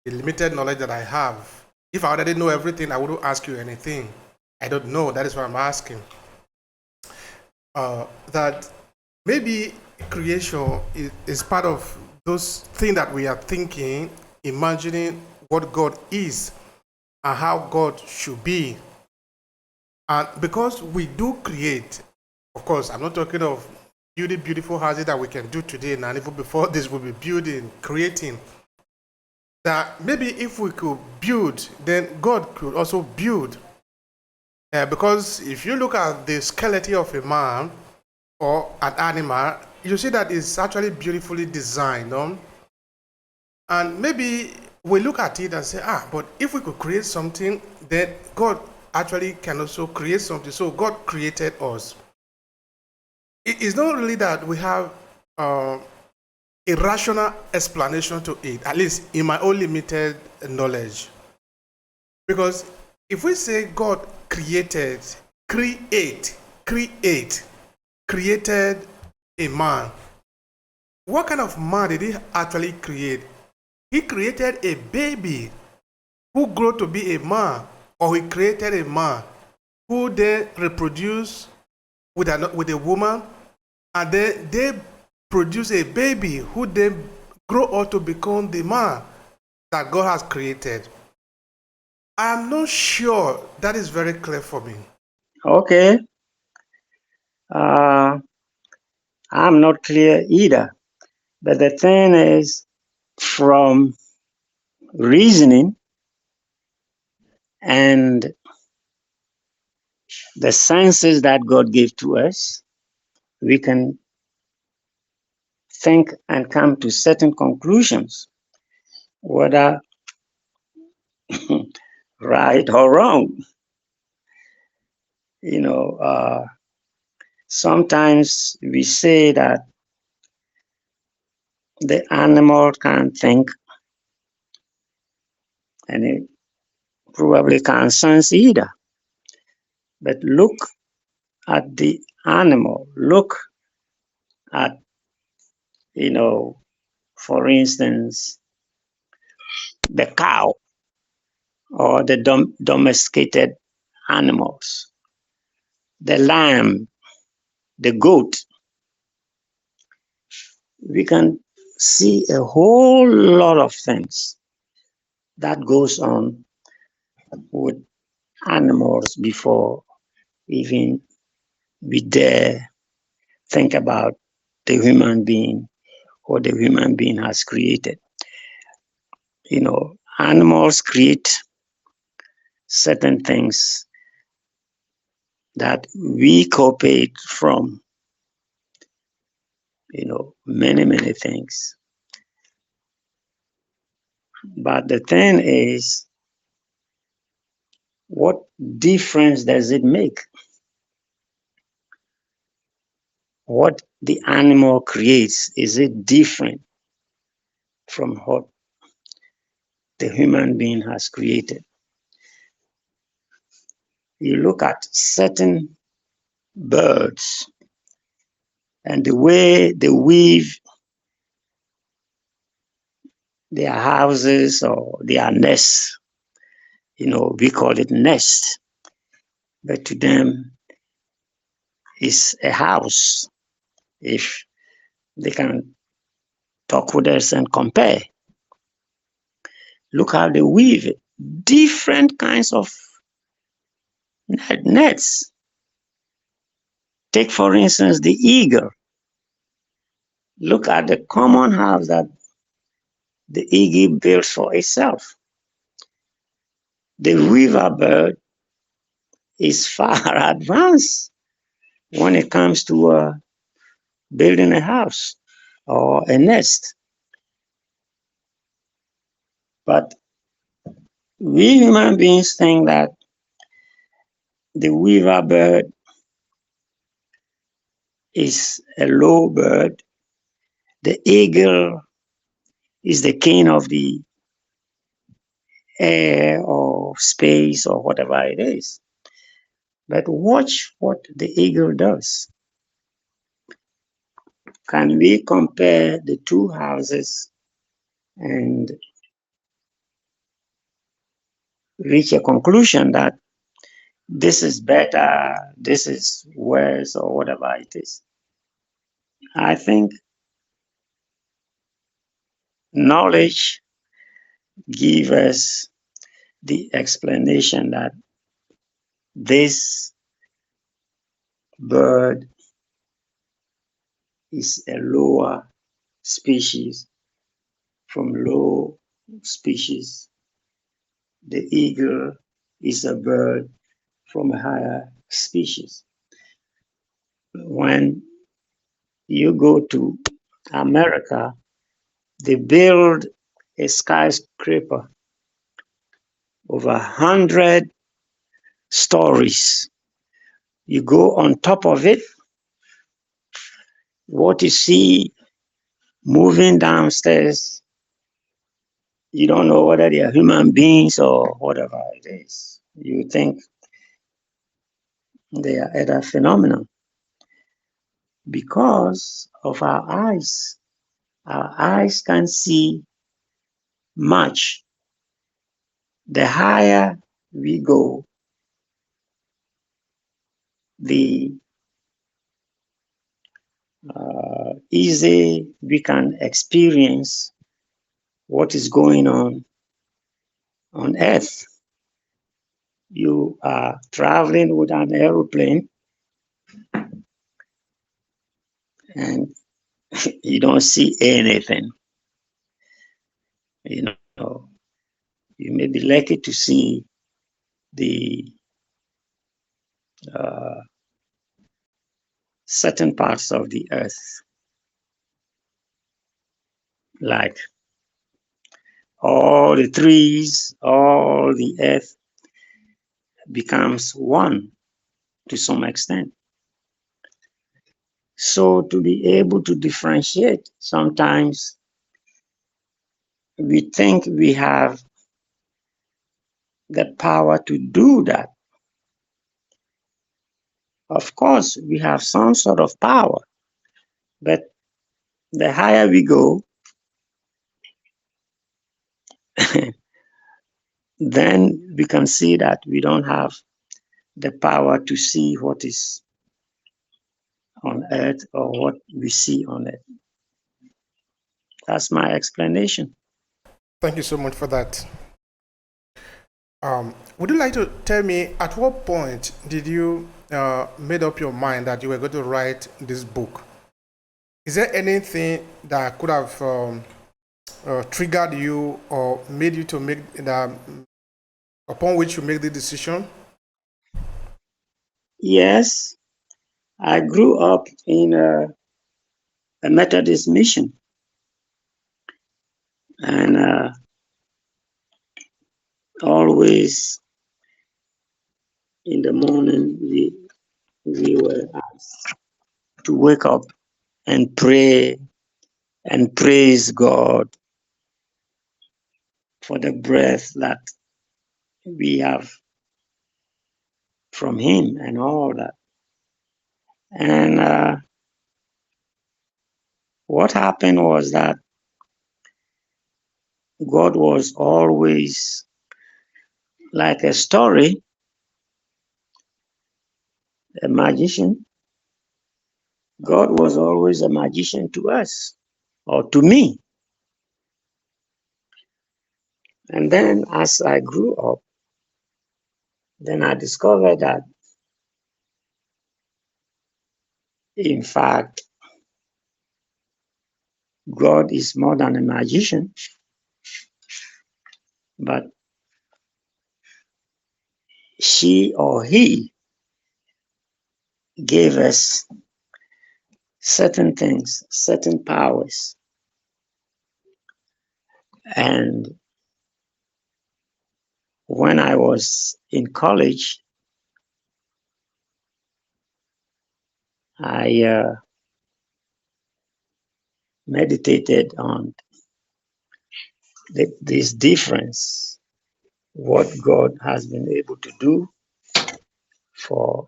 Speaker 2: limited knowledge that I have. If I already know everything, I wouldn't ask you anything. I don't know. That is why I'm asking. That maybe creation is part of those things that we are thinking, imagining what God is and how God should be. And because we do create, of course, I'm not talking of beautiful houses that we can do today, and even before this, we'll be building, creating. That maybe if we could build, then God could also build. Because if you look at the skeleton of a man or an animal, you see that it's actually beautifully designed. And maybe we look at it and say, but if we could create something, then God actually can also create something. So God created us. It's not really that we have a a rational explanation to it, at least in my own limited knowledge. Because if we say God created a man, what kind of man did he actually create? He created a baby who grew to be a man, or he created a man who then reproduced with a woman, and then they produce a baby who then grow up to become the man that God has created. I am not sure that is very clear for me.
Speaker 1: Okay. I'm not clear either. But the thing is, from reasoning and the senses that God gave to us, we can think and come to certain conclusions, whether right or wrong. You know, sometimes we say that the animal can't think and it probably can't sense either. But look at the animal, look at, for instance, the cow or the domesticated animals, the lamb, the goat. We can see a whole lot of things that goes on with animals before even we dare think about the human being or the human being has created. Animals create certain things that we cooperate from, many, many things. But the thing is, what difference does it make? What the animal creates, is it different from what the human being has created? You look at certain birds and the way they weave their houses or their nests, we call it nest, but to them it's a house if they can talk with us and compare. Look how they weave different kinds of nets. Take, for instance, the eagle. Look at the common house that the eagle builds for itself. The weaver bird is far advanced when it comes to building a house or a nest. But we human beings think that the weaver bird is a low bird. The eagle is the king of the air or space or whatever it is. But watch what the eagle does. Can we compare the two houses and reach a conclusion that this is better, this is worse, or whatever it is? I think knowledge gives us the explanation that this bird is a lower species from low species. The eagle is a bird from a higher species. When you go to America, they build a skyscraper over 100 stories. You go on top of it, what you see moving downstairs, you don't know whether they are human beings or whatever it is. You think they are other phenomena because of our eyes. Our eyes can see much. The higher we go, the easy we can experience what is going on Earth. You are traveling with an aeroplane and you don't see anything. You know, you may be lucky to see the certain parts of the Earth, like all the trees, all the Earth becomes one to some extent. So to be able to differentiate, sometimes we think we have the power to do that. Of course, we have some sort of power, but the higher we go, then we can see that we don't have the power to see what is on Earth or what we see on Earth. That's my explanation.
Speaker 2: Thank you so much for that. Would you like to tell me at what point did you made up your mind that you were going to write this book? Is there anything that could have triggered you or made you to make that upon which you make the decision?
Speaker 1: Yes, I grew up in a Methodist mission, and always in the morning we were asked to wake up and pray and praise God for the breath that we have from Him and all that. And what happened was that God was always like a story, a magician. God was always a magician to us, or to me. And then as I grew up, then I discovered that, in fact, God is more than a magician, but she or he gave us certain things, certain powers. And when I was in college, I meditated on this difference, what God has been able to do for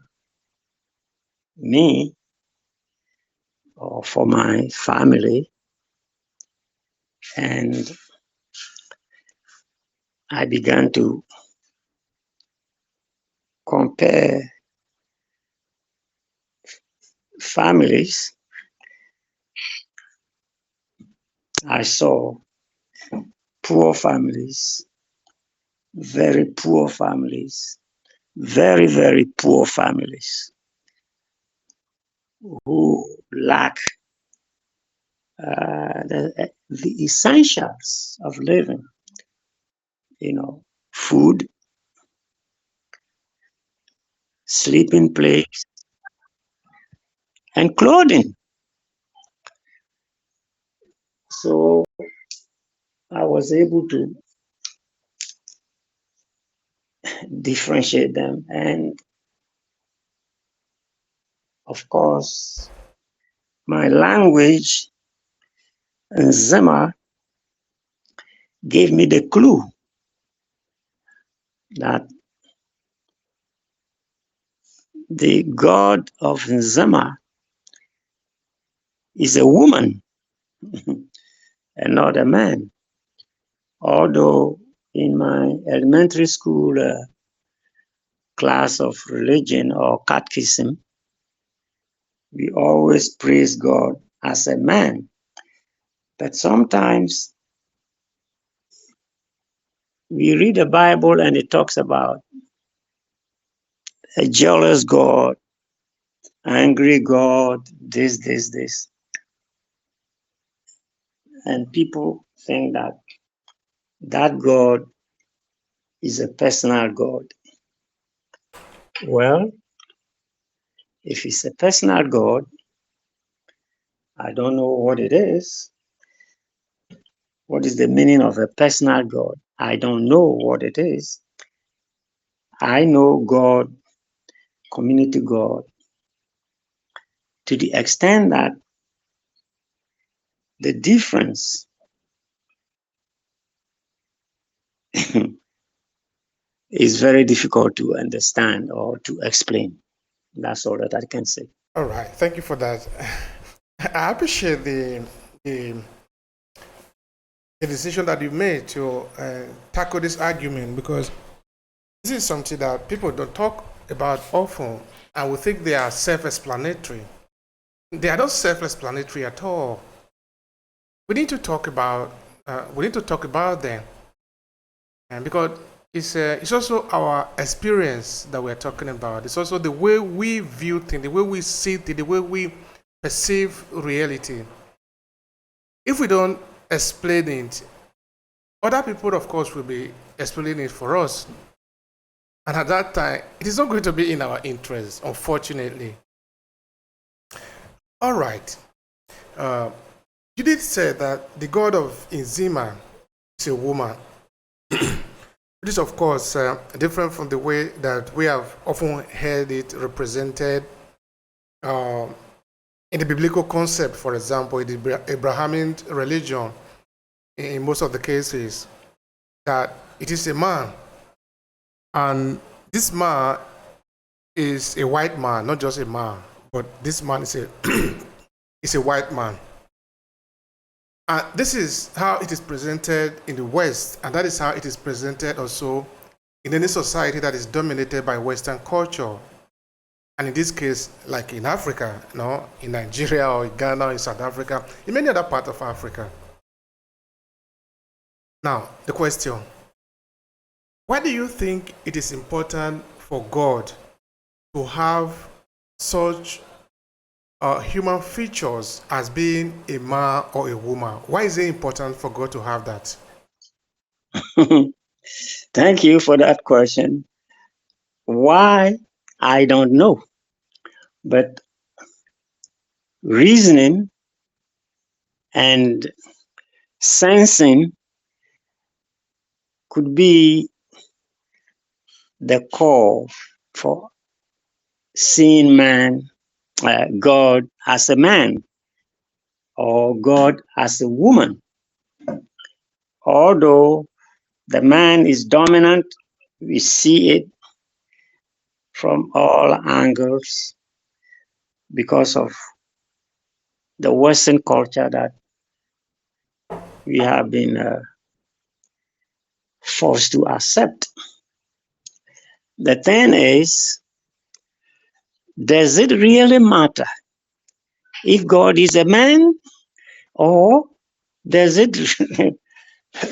Speaker 1: me or for my family. And I began to compare families. I saw poor families, very poor families, very, very poor families who lack the essentials of living, food, sleeping place, and clothing. So I was able to differentiate them. And of course, my language Nzema gave me the clue that the god of Nzema is a woman and not a man. Although in my elementary school class of religion or catechism, we always praise God as a man. But sometimes we read the Bible and it talks about a jealous God, angry God, this. And people think that that God is a personal God. Well, if it's a personal God, I don't know what it is. What is the meaning of a personal God? I don't know what it is. I know God, community God, to the extent that the difference is very difficult to understand or to explain. That's all that I can say.
Speaker 2: All right, thank you for that. I appreciate the, the decision that you made to tackle this argument, because this is something that people don't talk about often, and we think they are self-explanatory. They are not self-explanatory at all. We need to talk about them, and because it's also our experience that we're talking about. It's also the way we view things, the way we see things, the way we perceive reality. If we don't explain it, other people, of course, will be explaining it for us. And at that time, it is not going to be in our interest, unfortunately. All right. You did say that the god of Nzema is a woman. This is, of course, different from the way that we have often heard it represented in the biblical concept, for example, in the Abrahamic religion, in most of the cases, that it is a man. And this man is a white man, not just a man, but this man is is a white man. And this is how it is presented in the West, and that is how it is presented also in any society that is dominated by Western culture. And in this case, like in Africa, in Nigeria or in Ghana or in South Africa, in many other parts of Africa. Now, the question, why do you think it is important for God to have such human features as being a man or a woman? Why is it important for God to have that?
Speaker 1: Thank you for that question. Why? I don't know. But reasoning and sensing could be the core for seeing God as a man or God as a woman. Although the man is dominant, we see it from all angles because of the Western culture that we have been forced to accept. The thing is, does it really matter if God is a man, or does it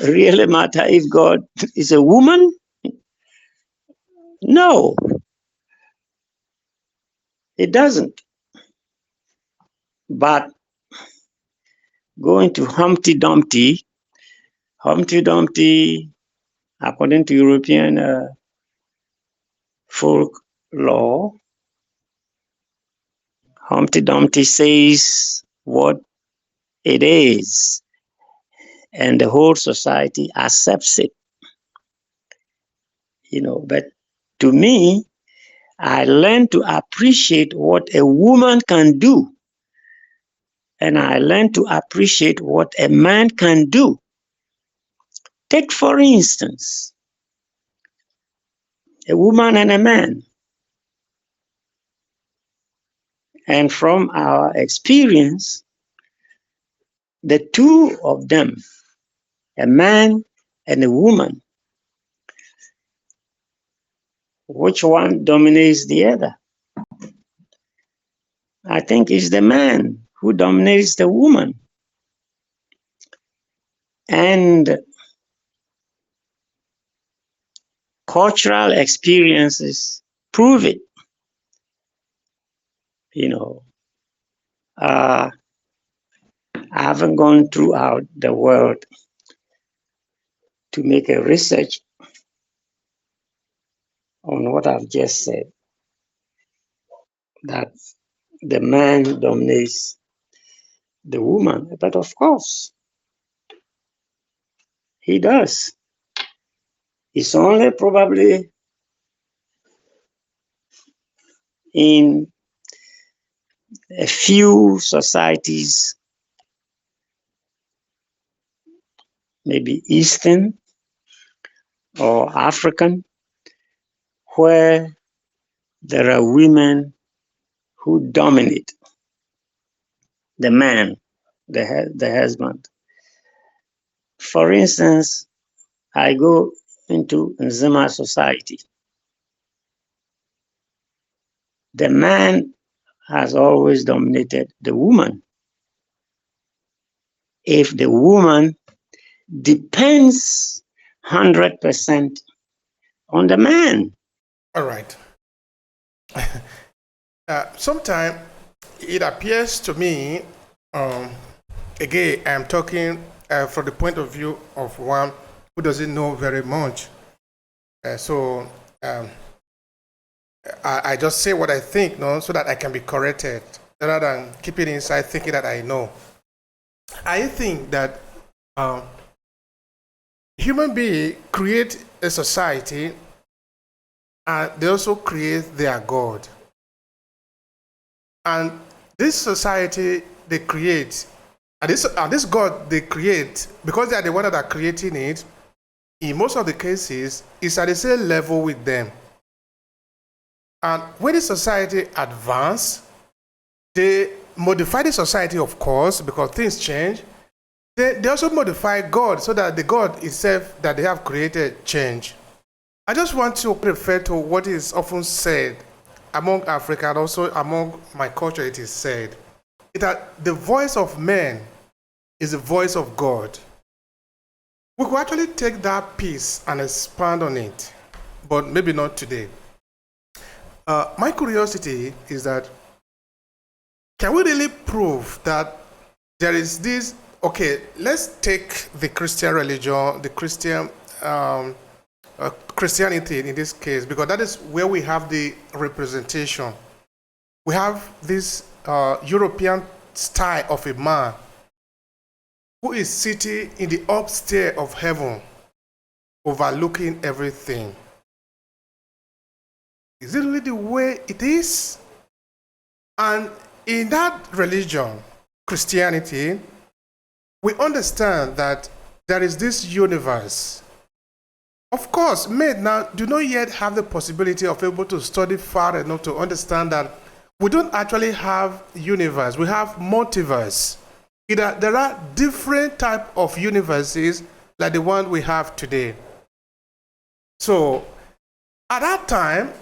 Speaker 1: really matter if God is a woman? No, it doesn't. But going to Humpty Dumpty, according to European folklore, Humpty Dumpty says what it is, and the whole society accepts it. But to me, I learned to appreciate what a woman can do and I learned to appreciate what a man can do. Take, for instance, a woman and a man. And from our experience, the two of them, a man and a woman, which one dominates the other? I think it's the man who dominates the woman. And cultural experiences prove it. I haven't gone throughout the world to make a research on what I've just said, that the man dominates the woman. But of course, he does. It's only probably in a few societies, maybe Eastern or African, where there are women who dominate the man, the husband. For instance, I go into Nzima society. The man has always dominated the woman. If the woman depends 100% on the man.
Speaker 2: All right. Sometimes it appears to me, again, I'm talking from the point of view of one who doesn't know very much. So I just say what I think, so that I can be corrected, rather than keeping inside thinking that I know. I think that human beings create a society, and they also create their God. And this society they create, and this God they create, because they are the one that are creating it, in most of the cases, is at the same level with them. And when the society advance, they modify the society, of course, because things change. They also modify God so that the God itself that they have created change. I just want to refer to what is often said among Africa and also among my culture. It is said that the voice of man is the voice of God. We could actually take that piece and expand on it, but maybe not today. My curiosity is that, can we really prove that there is this? Okay, let's take the Christian religion, the Christianity in this case, because that is where we have the representation. We have this European style of a man who is sitting in the upstairs of heaven, overlooking everything. Is it really the way it is? And in that religion, Christianity, we understand that there is this universe. Of course, men now do not yet have the possibility of able to study far enough to understand that we don't actually have universe, we have multiverse. There are different types of universes like the one we have today. So, at that time,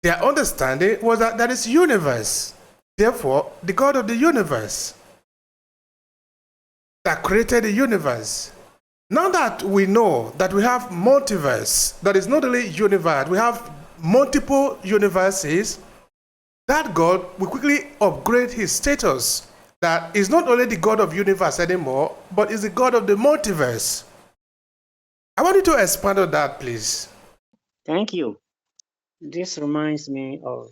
Speaker 2: their understanding was that there is universe. Therefore, the God of the universe that created the universe. Now that we know that we have multiverse, that is not only universe, we have multiple universes, that God will quickly upgrade his status. That is not only the God of universe anymore, but is the God of the multiverse. I want you to expand on that, please.
Speaker 1: Thank you. This reminds me of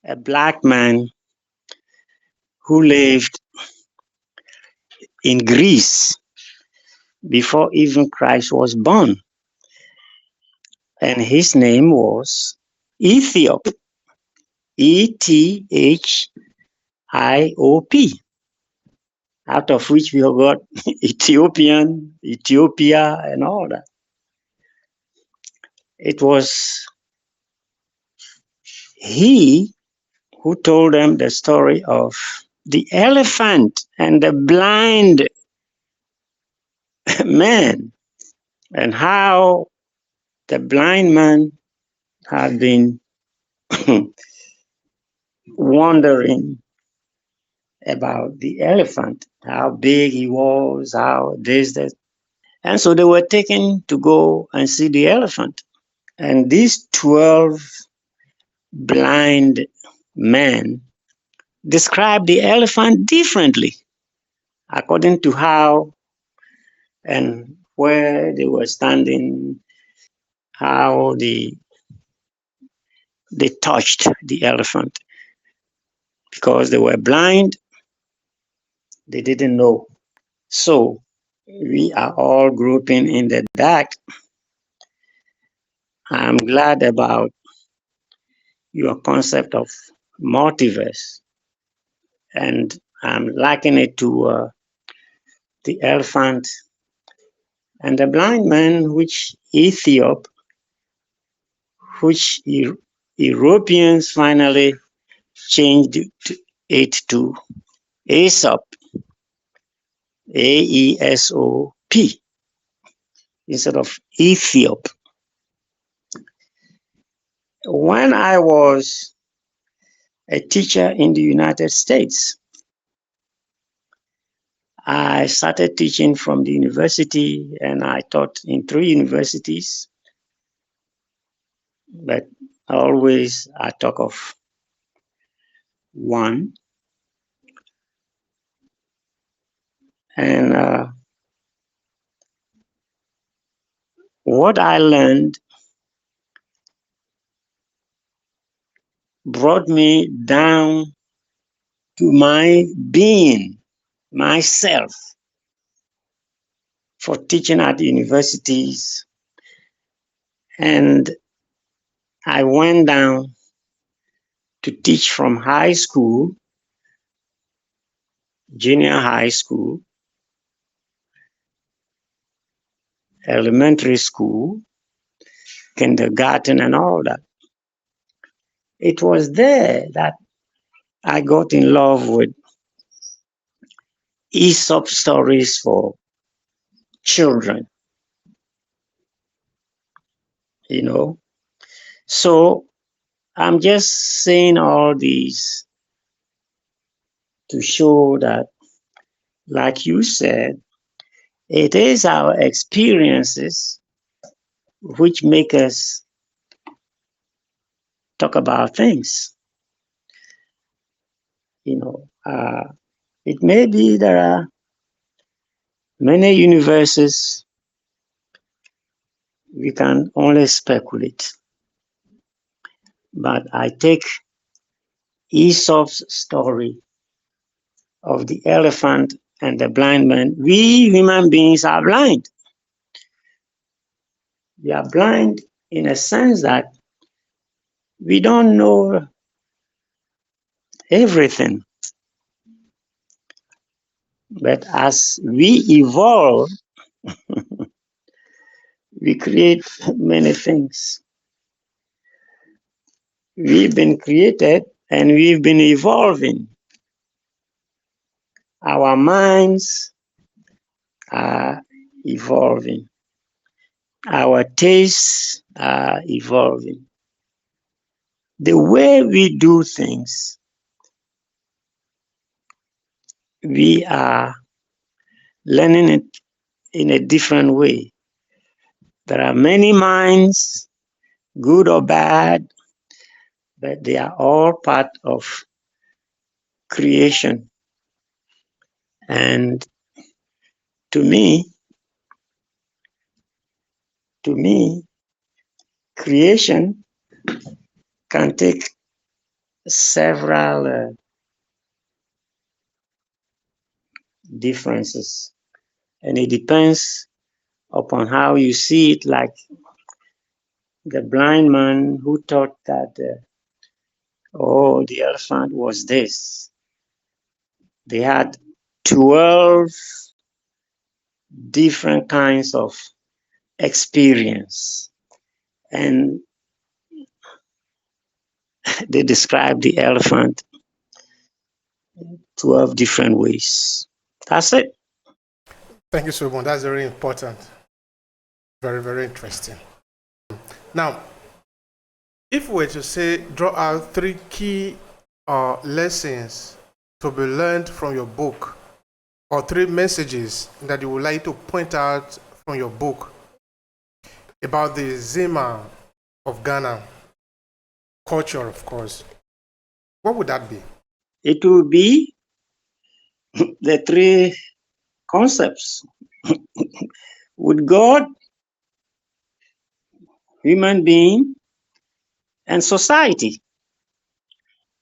Speaker 1: a black man who lived in Greece before even Christ was born. And his name was Ethiop. Ethiop. IOP, out of which we have got Ethiopian, Ethiopia, and all that. It was he who told them the story of the elephant and the blind man, and how the blind man had been wondering about the elephant, how big he was, how this, that. And so they were taken to go and see the elephant. And these 12 blind men described the elephant differently according to how and where they were standing, how they touched the elephant. Because they were blind, they didn't know. So we are all grouping in the dark. I'm glad about your concept of multiverse, and I'm likening it to the elephant and the blind man, which which Europeans finally changed it to Aesop, AESOP, instead of Ethiop. When I was a teacher in the United States, I started teaching from the university, and I taught in 3 universities. But always I talk of one. And what I learned brought me down to my being, myself, for teaching at universities. And I went down to teach from high school, junior high school, elementary school, kindergarten, and all that. It was there that I got in love with Aesop stories for children, you know. So I'm just saying all these to show that, like you said, it is our experiences which make us talk about things. You know, it may be there are many universes, we can only speculate. But I take Aesop's story of the elephant and the blind man. We human beings are blind. We are blind in a sense that we don't know everything. But as we evolve, we create many things. We've been created and we've been evolving. Our minds are evolving. Our tastes are evolving. The way we do things, we are learning it in a different way. There are many minds, good or bad, but they are all part of creation. And to me, creation can take several differences, and it depends upon how you see it. Like the blind man who thought that, the elephant was this, They had 12 different kinds of experience, and they described the elephant 12 different ways. That's it.
Speaker 2: Thank you so much. That's very important. Very, very interesting. Now, if we were to say, draw out 3 key lessons to be learned from your book, or 3 messages that you would like to point out from your book about the Zima of Ghana, culture, of course, what would that be?
Speaker 1: It will be the 3 concepts. With God, human being, and society.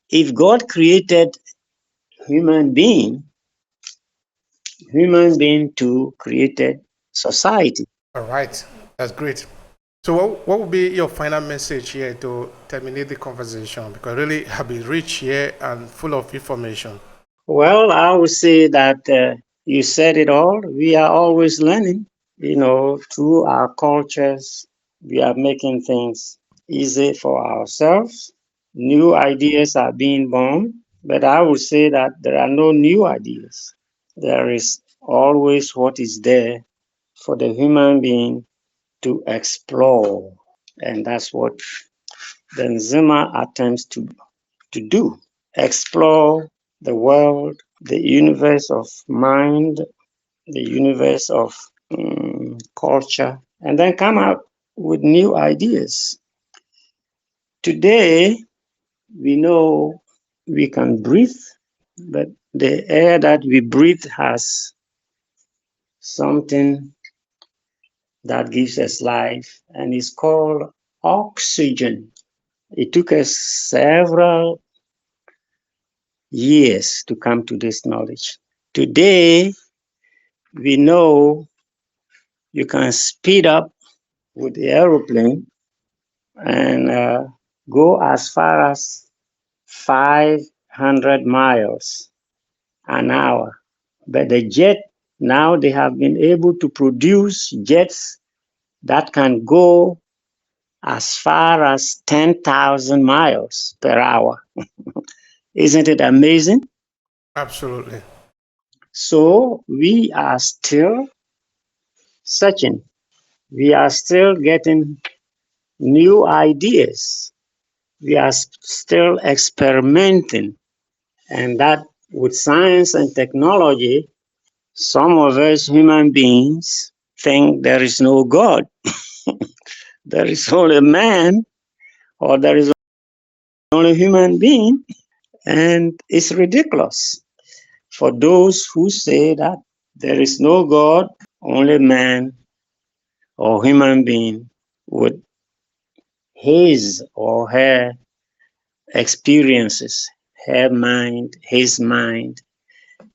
Speaker 1: If God created human being too created society.
Speaker 2: All right, that's great. So what would be your final message here to terminate the conversation? Because really have been rich here and full of information.
Speaker 1: Well, I would say that you said it all. We are always learning, through our cultures. We are making things easy for ourselves. New ideas are being born, but I would say that there are no new ideas. There is always what is there for the human being to explore. And that's what the Nzima attempts to do. Explore the world, the universe of mind, the universe of culture, and then come out with new ideas. Today, we know we can breathe, but the air that we breathe has something that gives us life, and it's called oxygen. It took us several years to come to this knowledge. Today, we know you can speed up with the aeroplane and go as far as 500 miles an hour. But the jet, now they have been able to produce jets that can go as far as 10,000 miles per hour. Isn't it amazing?
Speaker 2: Absolutely.
Speaker 1: So we are still searching. We are still getting new ideas. We are still experimenting. And that with science and technology, some of us human beings think there is no God. There is only man, or there is only human being, and it's ridiculous for those who say that there is no God, only man or human being with his or her experiences, her mind, his mind,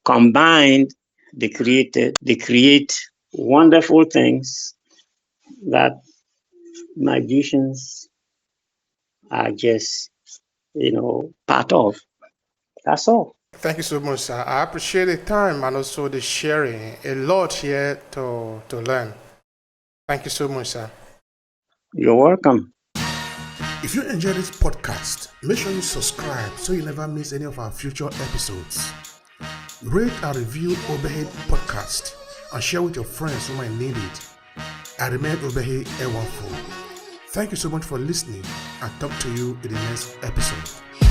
Speaker 1: combined, they create wonderful things that magicians are just, part of. That's all.
Speaker 2: Thank you so much, sir. I appreciate the time and also the sharing. A lot here to learn. Thank you so much, sir.
Speaker 1: You're welcome.
Speaker 2: If you enjoy this podcast, make sure you subscribe so you never miss any of our future episodes. Rate and review Obehi Podcast and share with your friends who might need it. I remain Obehi Ewanfo. Thank you so much for listening and talk to you in the next episode.